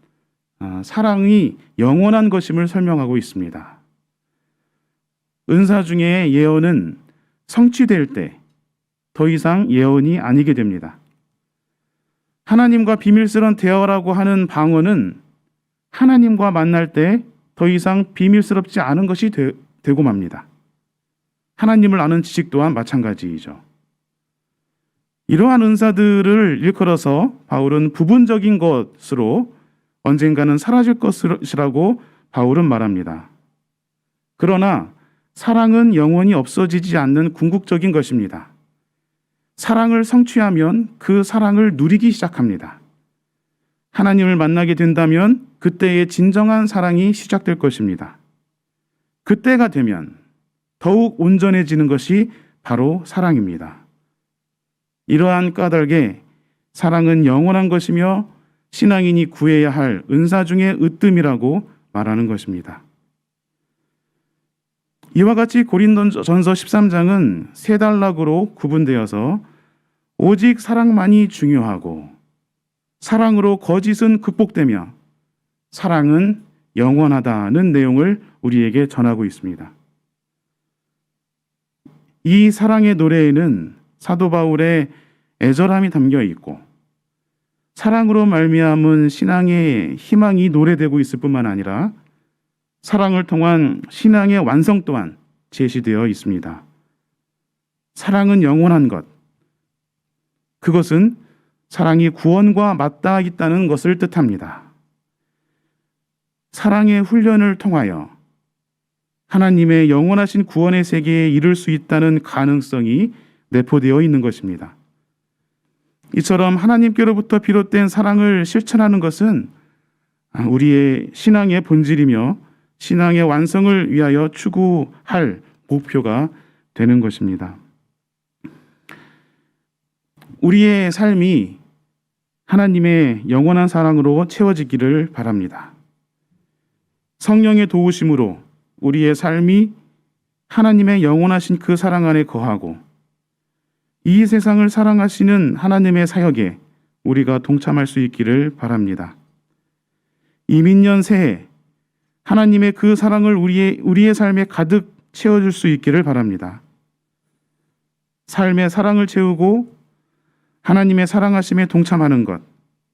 사랑이 영원한 것임을 설명하고 있습니다. 은사 중에 예언은 성취될 때 더 이상 예언이 아니게 됩니다. 하나님과 비밀스러운 대화라고 하는 방언은 하나님과 만날 때 더 이상 비밀스럽지 않은 것이 되고 맙니다. 하나님을 아는 지식 또한 마찬가지이죠. 이러한 은사들을 일컬어서 바울은 부분적인 것으로 언젠가는 사라질 것이라고 바울은 말합니다. 그러나 사랑은 영원히 없어지지 않는 궁극적인 것입니다. 사랑을 성취하면 그 사랑을 누리기 시작합니다. 하나님을 만나게 된다면 그때의 진정한 사랑이 시작될 것입니다. 그때가 되면 더욱 온전해지는 것이 바로 사랑입니다. 이러한 까닭에 사랑은 영원한 것이며 신앙인이 구해야 할 은사 중의 으뜸이라고 말하는 것입니다. 이와 같이 고린도전서 13장은 세 단락으로 구분되어서 오직 사랑만이 중요하고 사랑으로 거짓은 극복되며 사랑은 영원하다는 내용을 우리에게 전하고 있습니다. 이 사랑의 노래에는 사도 바울의 애절함이 담겨 있고 사랑으로 말미암은 신앙의 희망이 노래되고 있을 뿐만 아니라 사랑을 통한 신앙의 완성 또한 제시되어 있습니다. 사랑은 영원한 것, 그것은 사랑이 구원과 맞닿아 있다는 것을 뜻합니다. 사랑의 훈련을 통하여 하나님의 영원하신 구원의 세계에 이를 수 있다는 가능성이 내포되어 있는 것입니다. 이처럼 하나님께로부터 비롯된 사랑을 실천하는 것은 우리의 신앙의 본질이며 신앙의 완성을 위하여 추구할 목표가 되는 것입니다. 우리의 삶이 하나님의 영원한 사랑으로 채워지기를 바랍니다. 성령의 도우심으로 우리의 삶이 하나님의 영원하신 그 사랑 안에 거하고 이 세상을 사랑하시는 하나님의 사역에 우리가 동참할 수 있기를 바랍니다. 이민년 새해 하나님의 그 사랑을 우리의 삶에 가득 채워줄 수 있기를 바랍니다. 삶의 사랑을 채우고 하나님의 사랑하심에 동참하는 것,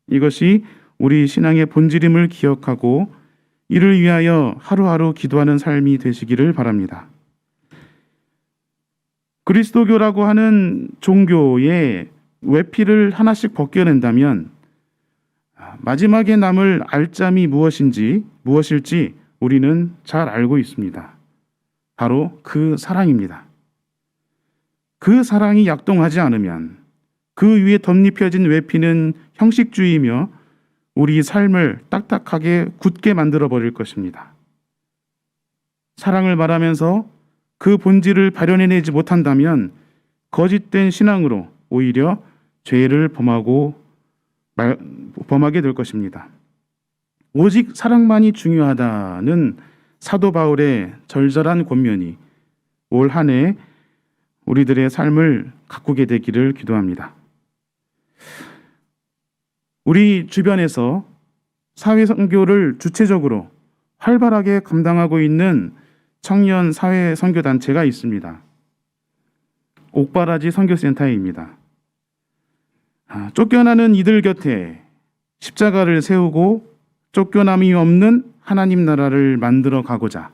이것이 우리 신앙의 본질임을 기억하고 이를 위하여 하루하루 기도하는 삶이 되시기를 바랍니다. 그리스도교라고 하는 종교의 외피를 하나씩 벗겨낸다면 마지막에 남을 알짬이 무엇일지 우리는 잘 알고 있습니다. 바로 그 사랑입니다. 그 사랑이 약동하지 않으면 그 위에 덧입혀진 외피는 형식주의이며 우리 삶을 딱딱하게 굳게 만들어버릴 것입니다. 사랑을 말하면서 그 본질을 발현해내지 못한다면 거짓된 신앙으로 오히려 죄를 범하게 될 것입니다. 오직 사랑만이 중요하다는 사도 바울의 절절한 권면이 올 한 해 우리들의 삶을 가꾸게 되기를 기도합니다. 우리 주변에서 사회 선교를 주체적으로 활발하게 감당하고 있는 청년 사회 선교 단체가 있습니다. 옥바라지 선교센터입니다. 쫓겨나는 이들 곁에 십자가를 세우고 쫓겨남이 없는 하나님 나라를 만들어 가고자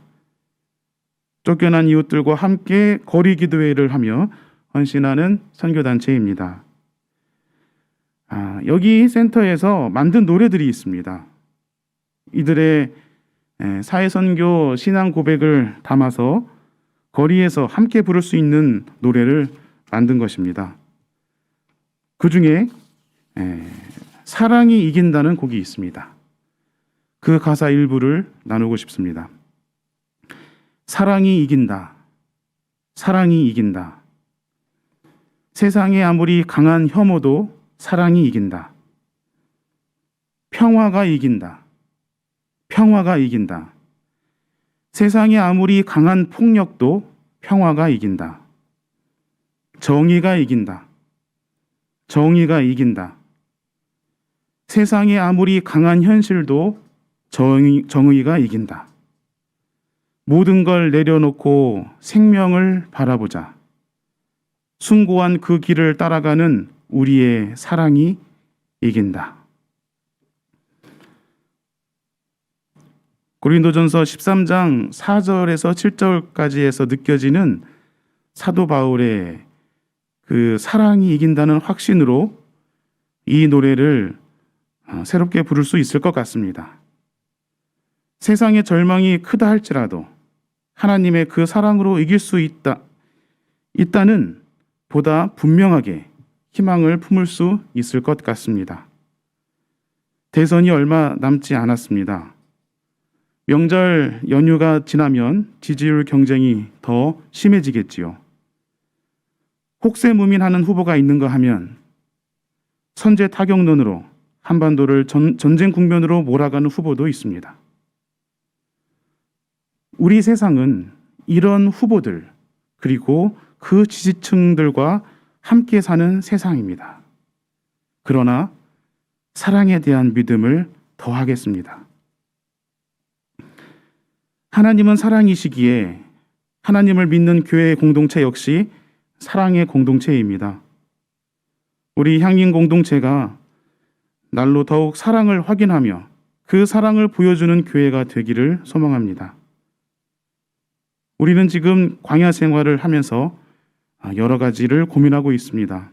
쫓겨난 이웃들과 함께 거리 기도회를 하며 헌신하는 선교 단체입니다. 여기 센터에서 만든 노래들이 있습니다. 이들의 사회선교 신앙 고백을 담아서 거리에서 함께 부를 수 있는 노래를 만든 것입니다. 그 중에 사랑이 이긴다는 곡이 있습니다. 그 가사 일부를 나누고 싶습니다. 사랑이 이긴다. 사랑이 이긴다. 세상에 아무리 강한 혐오도 사랑이 이긴다. 평화가 이긴다. 평화가 이긴다. 세상에 아무리 강한 폭력도 평화가 이긴다. 정의가 이긴다. 정의가 이긴다. 세상에 아무리 강한 현실도 정의가 이긴다. 모든 걸 내려놓고 생명을 바라보자. 숭고한 그 길을 따라가는 우리의 사랑이 이긴다. 고린도전서 13장 4절에서 7절까지에서 느껴지는 사도 바울의 그 사랑이 이긴다는 확신으로 이 노래를 새롭게 부를 수 있을 것 같습니다. 세상의 절망이 크다 할지라도 하나님의 그 사랑으로 이길 수 있다는 보다 분명하게 희망을 품을 수 있을 것 같습니다. 대선이 얼마 남지 않았습니다. 명절 연휴가 지나면 지지율 경쟁이 더 심해지겠지요. 혹세무민하는 후보가 있는가 하면 선제 타격론으로 한반도를 전쟁 국면으로 몰아가는 후보도 있습니다. 우리 세상은 이런 후보들 그리고 그 지지층들과 함께 사는 세상입니다. 그러나 사랑에 대한 믿음을 더하겠습니다. 하나님은 사랑이시기에 하나님을 믿는 교회의 공동체 역시 사랑의 공동체입니다. 우리 향인 공동체가 날로 더욱 사랑을 확인하며 그 사랑을 보여주는 교회가 되기를 소망합니다. 우리는 지금 광야 생활을 하면서 여러 가지를 고민하고 있습니다.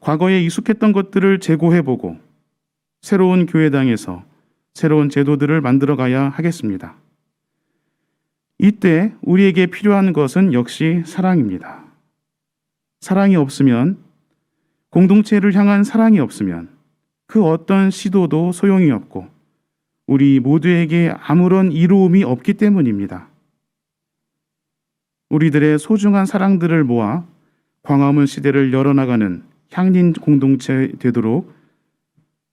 과거에 익숙했던 것들을 재고해보고 새로운 교회당에서 새로운 제도들을 만들어가야 하겠습니다. 이때 우리에게 필요한 것은 역시 사랑입니다. 사랑이 없으면, 공동체를 향한 사랑이 없으면 그 어떤 시도도 소용이 없고 우리 모두에게 아무런 이로움이 없기 때문입니다. 우리들의 소중한 사랑들을 모아 광화문 시대를 열어나가는 향린 공동체 되도록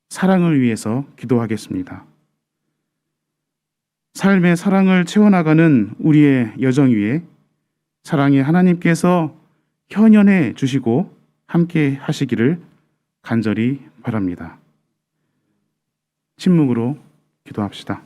사랑을 위해서 기도하겠습니다. 삶의 사랑을 채워나가는 우리의 여정 위에 사랑의 하나님께서 현현해 주시고 함께 하시기를 간절히 바랍니다. 침묵으로 기도합시다.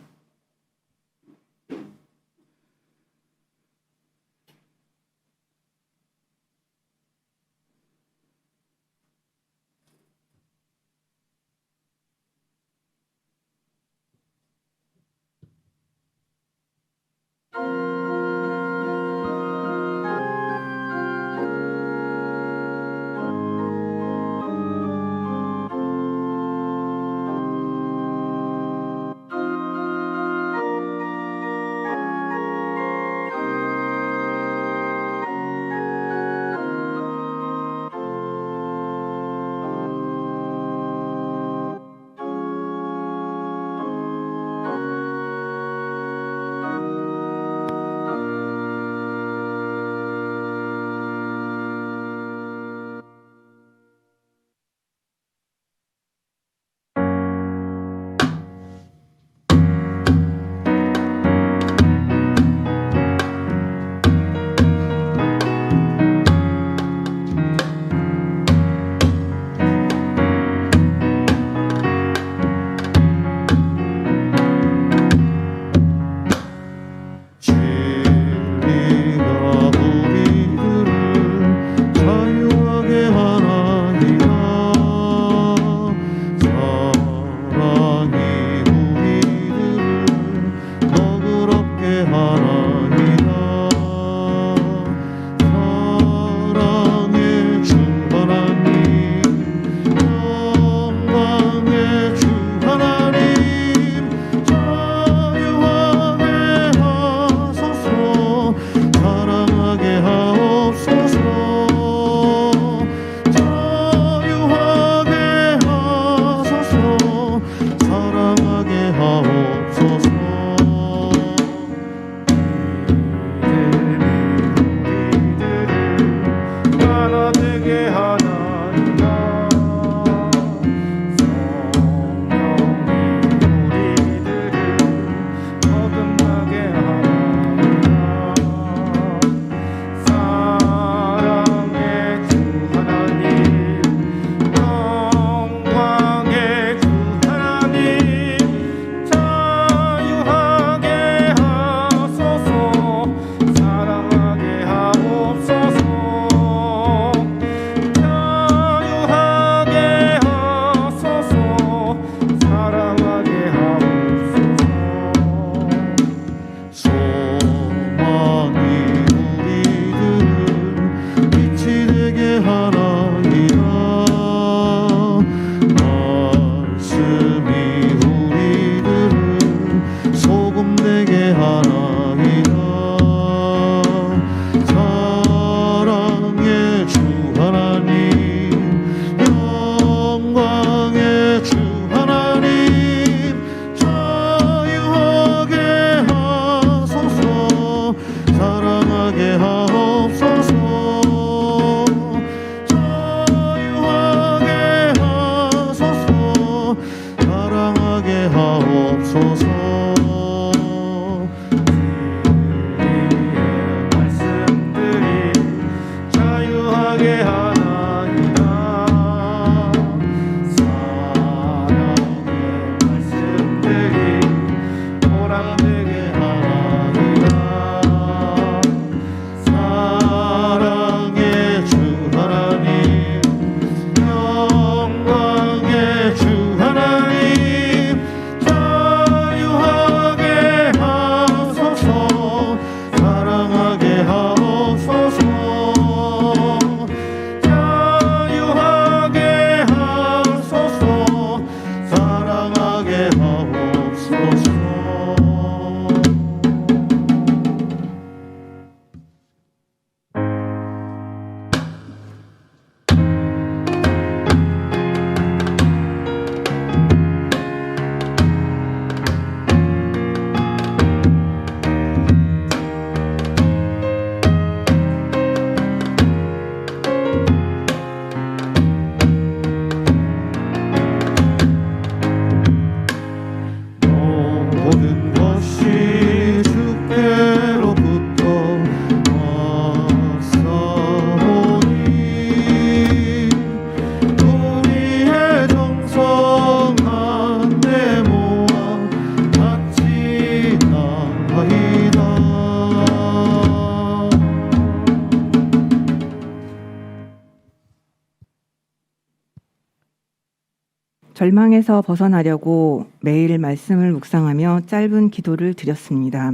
절망에서 벗어나려고 매일 말씀을 묵상하며 짧은 기도를 드렸습니다.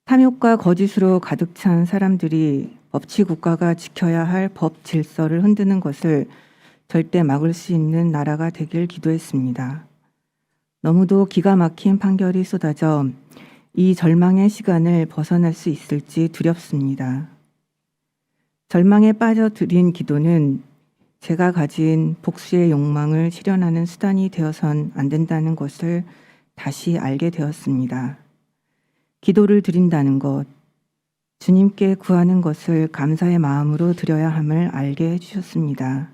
탐욕과 거짓으로 가득 찬 사람들이 법치 국가가 지켜야 할 법 질서를 흔드는 것을 절대 막을 수 있는 나라가 되길 기도했습니다. 너무도 기가 막힌 판결이 쏟아져 이 절망의 시간을 벗어날 수 있을지 두렵습니다. 절망에 빠져 드린 기도는 제가 가진 복수의 욕망을 실현하는 수단이 되어선 안 된다는 것을 다시 알게 되었습니다. 기도를 드린다는 것, 주님께 구하는 것을 감사의 마음으로 드려야 함을 알게 해주셨습니다.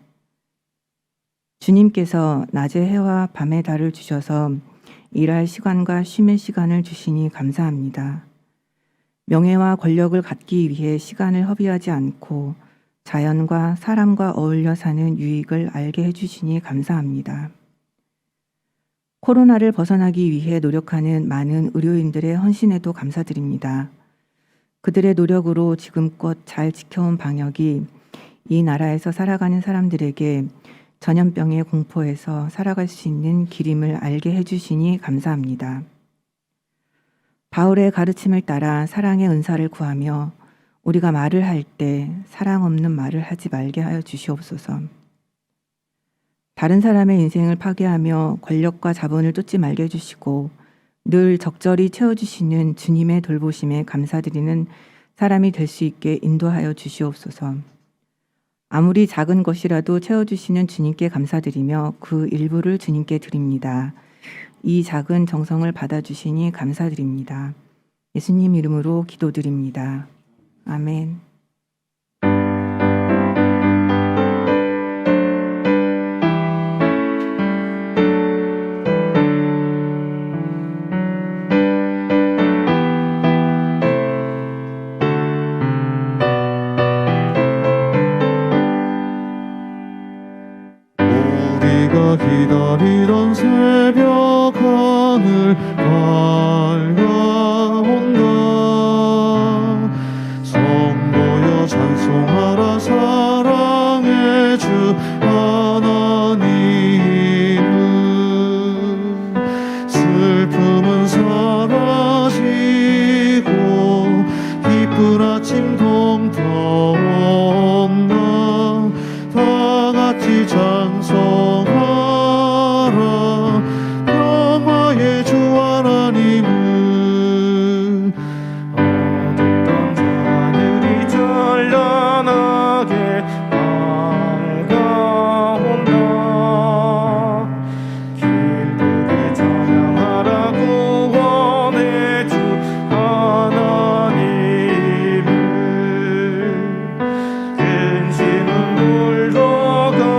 주님께서 낮의 해와 밤의 달을 주셔서 일할 시간과 쉼의 시간을 주시니 감사합니다. 명예와 권력을 갖기 위해 시간을 허비하지 않고 자연과 사람과 어울려 사는 유익을 알게 해주시니 감사합니다. 코로나를 벗어나기 위해 노력하는 많은 의료인들의 헌신에도 감사드립니다. 그들의 노력으로 지금껏 잘 지켜온 방역이 이 나라에서 살아가는 사람들에게 전염병의 공포에서 살아갈 수 있는 길임을 알게 해주시니 감사합니다. 바울의 가르침을 따라 사랑의 은사를 구하며 우리가 말을 할 때 사랑 없는 말을 하지 말게 하여 주시옵소서. 다른 사람의 인생을 파괴하며 권력과 자본을 쫓지 말게 해주시고 늘 적절히 채워주시는 주님의 돌보심에 감사드리는 사람이 될 수 있게 인도하여 주시옵소서. 아무리 작은 것이라도 채워주시는 주님께 감사드리며 그 일부를 주님께 드립니다. 이 작은 정성을 받아주시니 감사드립니다. 예수님 이름으로 기도드립니다. 아멘. 우리가 기다리던 새벽 하늘 밝아온다. 성도여 찬송하라 사랑의 주 하나님을. 슬픔은 사라지고 기쁜 아침 동터온다. 다 같이 찬송하라 평화의 주 하나님을. 어둡던 하늘이 찬란하게 밝아온다. 기쁘게 찬양하라 구원의 주 하나님을. 근심은 물러가고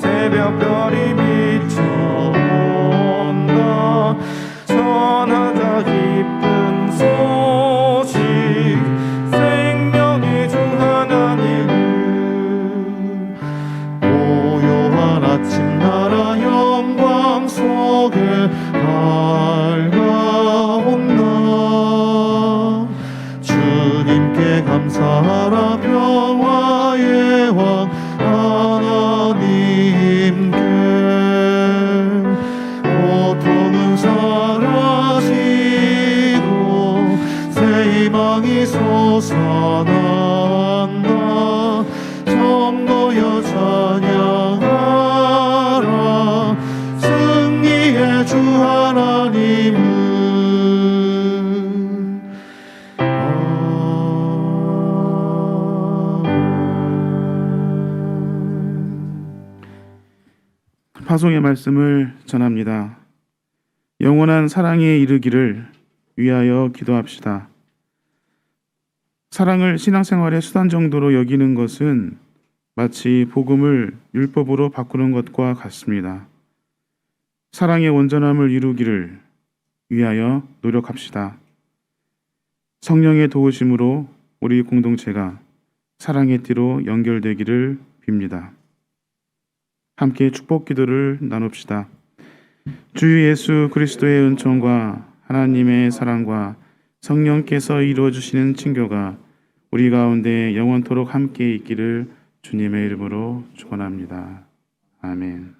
새벽별이 비춰온다. 전하자 기쁜 소식 생명의 주 하나님을. 고요한 아침 나라 영광 속에 밝아온다. 주님께 감사하라 평화의 왕 하나님께. 고통은 사라지고 새 희망이 솟아난다. 성도여 찬양하라 승리의 주 하나님을. 파송의 말씀을 전합니다. 영원한 사랑에 이르기를 위하여 기도합시다. 사랑을 신앙생활의 수단 정도로 여기는 것은 마치 복음을 율법으로 바꾸는 것과 같습니다. 사랑의 온전함을 이루기를 위하여 노력합시다. 성령의 도우심으로 우리 공동체가 사랑의 띠로 연결되기를 빕니다. 함께 축복 기도를 나눕시다. 주 예수 그리스도의 은총과 하나님의 사랑과 성령께서 이루어 주시는 친교가 우리 가운데 영원토록 함께 있기를 주님의 이름으로 축원합니다. 아멘.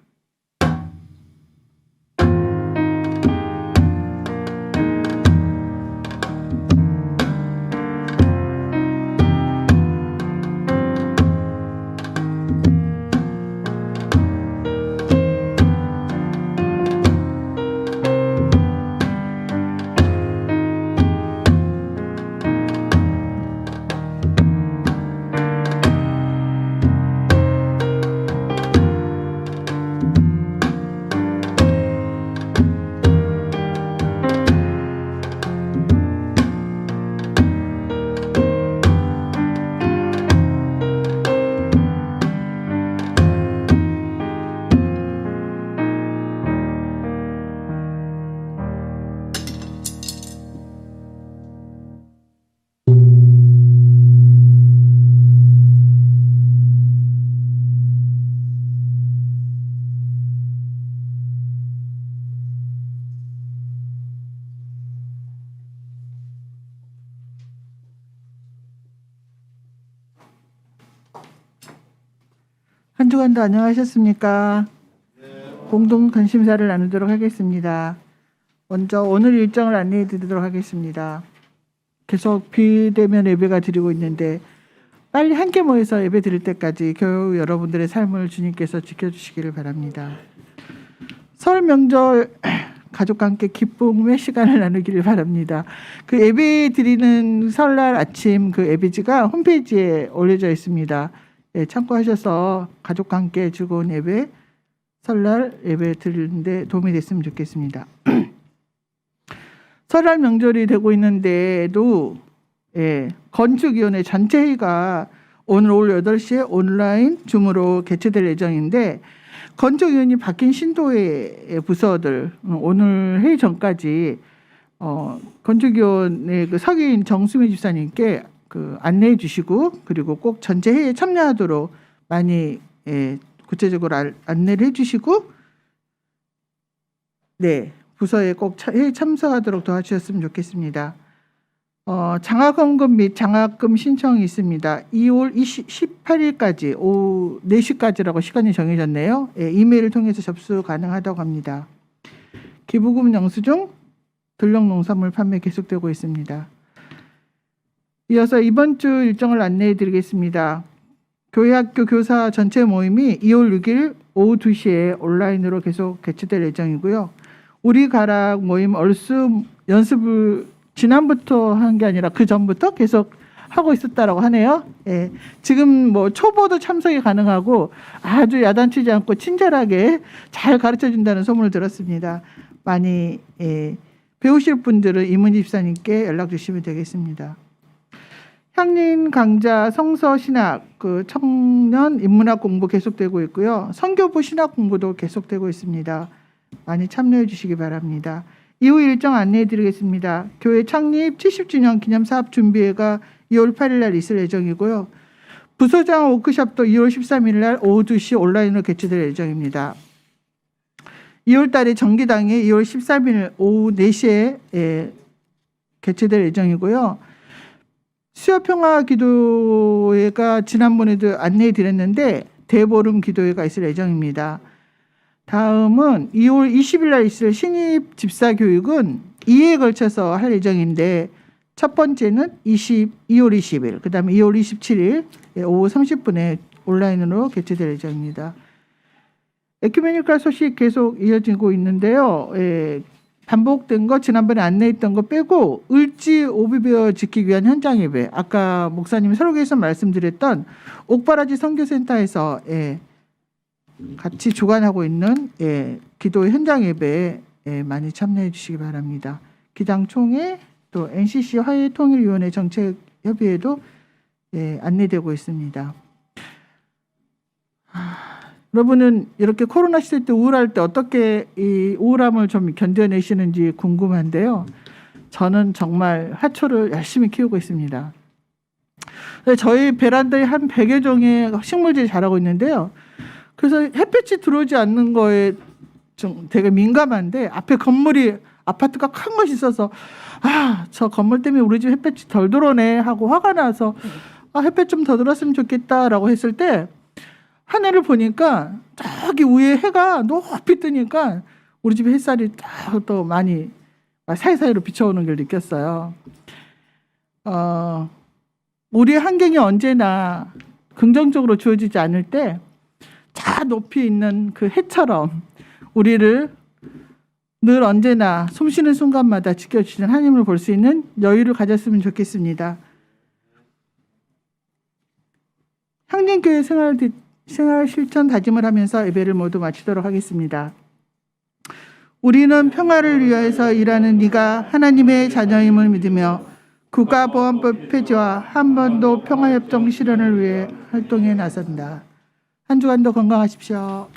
한 주간도 안녕하셨습니까? 공동 관심사를 나누도록 하겠습니다. 먼저 오늘 일정을 안내해 드리도록 하겠습니다. 계속 비대면 예배가 드리고 있는데 빨리 함께 모여서 예배 드릴 때까지 교우 여러분들의 삶을 주님께서 지켜주시기를 바랍니다. 설 명절 가족과 함께 기쁨의 시간을 나누기를 바랍니다. 그 예배 드리는 설날 아침 그 예배지가 홈페이지에 올려져 있습니다. 예, 참고하셔서 가족과 함께 즐거운 예배, 설날 예배 드리는데 도움이 됐으면 좋겠습니다. 설날 명절이 되고 있는데도 건축위원회 전체 회의가 오늘 오후 8시에 온라인 줌으로 개최될 예정인데 건축위원이 바뀐 신도의 부서들 오늘 회의 전까지 건축위원회 그 서기인 정수미 집사님께 그 안내해 주시고 그리고 꼭 전체 회의에 참여하도록 많이 구체적으로 안내를 해주시고 부서에 꼭 회의 참석하도록 도와주셨으면 좋겠습니다. 장학원금 및 장학금 신청이 있습니다. 2월 18일까지 오후 4시까지라고 시간이 정해졌네요. 이메일을 통해서 접수 가능하다고 합니다. 기부금 영수증, 들녘농산물 판매 계속되고 있습니다. 이어서 이번 주 일정을 안내해 드리겠습니다. 교회학교 교사 전체 모임이 2월 6일 오후 2시에 온라인으로 계속 개최될 예정이고요. 우리 가락 모임 얼수 연습을 지난부터 한 게 아니라 그 전부터 계속 하고 있었다라고 하네요. 지금 뭐 초보도 참석이 가능하고 아주 야단치지 않고 친절하게 잘 가르쳐 준다는 소문을 들었습니다. 많이 배우실 분들은 이문희 집사님께 연락 주시면 되겠습니다. 향린 강좌 성서 신학 그 청년 인문학 공부 계속되고 있고요. 선교부 신학 공부도 계속되고 있습니다. 많이 참여해 주시기 바랍니다. 이후 일정 안내해 드리겠습니다. 교회 창립 70주년 기념 사업 준비회가 2월 8일 날 있을 예정이고요. 부서장 워크숍도 2월 13일 날 오후 2시 온라인으로 개최될 예정입니다. 2월 달에 정기당회 2월 13일 오후 4시에 개최될 예정이고요. 수요평화 기도회가 지난번에도 안내해 드렸는데 대보름 기도회가 있을 예정입니다. 다음은 2월 20일 날 있을 신입 집사 교육은 2회에 걸쳐서 할 예정인데 첫 번째는 2월 20일, 그 다음에 2월 27일 오후 30분에 온라인으로 개최될 예정입니다. 에큐메니컬 소식 계속 이어지고 있는데요. 반복된 거 지난번에 안내했던 거 빼고 을지 오비베어 지키기 위한 현장 예배, 아까 목사님이 설교에서 말씀드렸던 옥바라지 선교센터에서 같이 주관하고 있는 기도 현장 예배에 많이 참여해 주시기 바랍니다. 기장총회 또 NCC 화해통일위원회 정책협의회도 안내되고 있습니다. 여러분은 이렇게 코로나 시대 때 우울할 때 어떻게 이 우울함을 좀 견뎌내시는지 궁금한데요. 저는 정말 화초를 열심히 키우고 있습니다. 저희 베란다에 한 100여 종의 식물들이 자라고 있는데요. 그래서 햇빛이 들어오지 않는 거에 좀 되게 민감한데 앞에 건물이 아파트가 큰 것이 있어서 저 건물 때문에 우리 집 햇빛이 덜 들어오네 하고 화가 나서 햇빛 좀 더 들었으면 좋겠다라고 했을 때 하늘을 보니까 저기 위에 해가 높이 뜨니까 우리 집에 햇살이 딱 또 많이 사이사이로 비춰오는 걸 느꼈어요. 우리의 환경이 언제나 긍정적으로 주어지지 않을 때 저 높이 있는 그 해처럼 우리를 늘 언제나 숨쉬는 순간마다 지켜주시는 하나님을 볼 수 있는 여유를 가졌으면 좋겠습니다. 향림교회 생활 실천 다짐을 하면서 예배를 모두 마치도록 하겠습니다. 우리는 평화를 위하여서 일하는 네가 하나님의 자녀임을 믿으며 국가보안법 폐지와 한반도 평화협정 실현을 위해 활동에 나선다. 한 주간도 건강하십시오.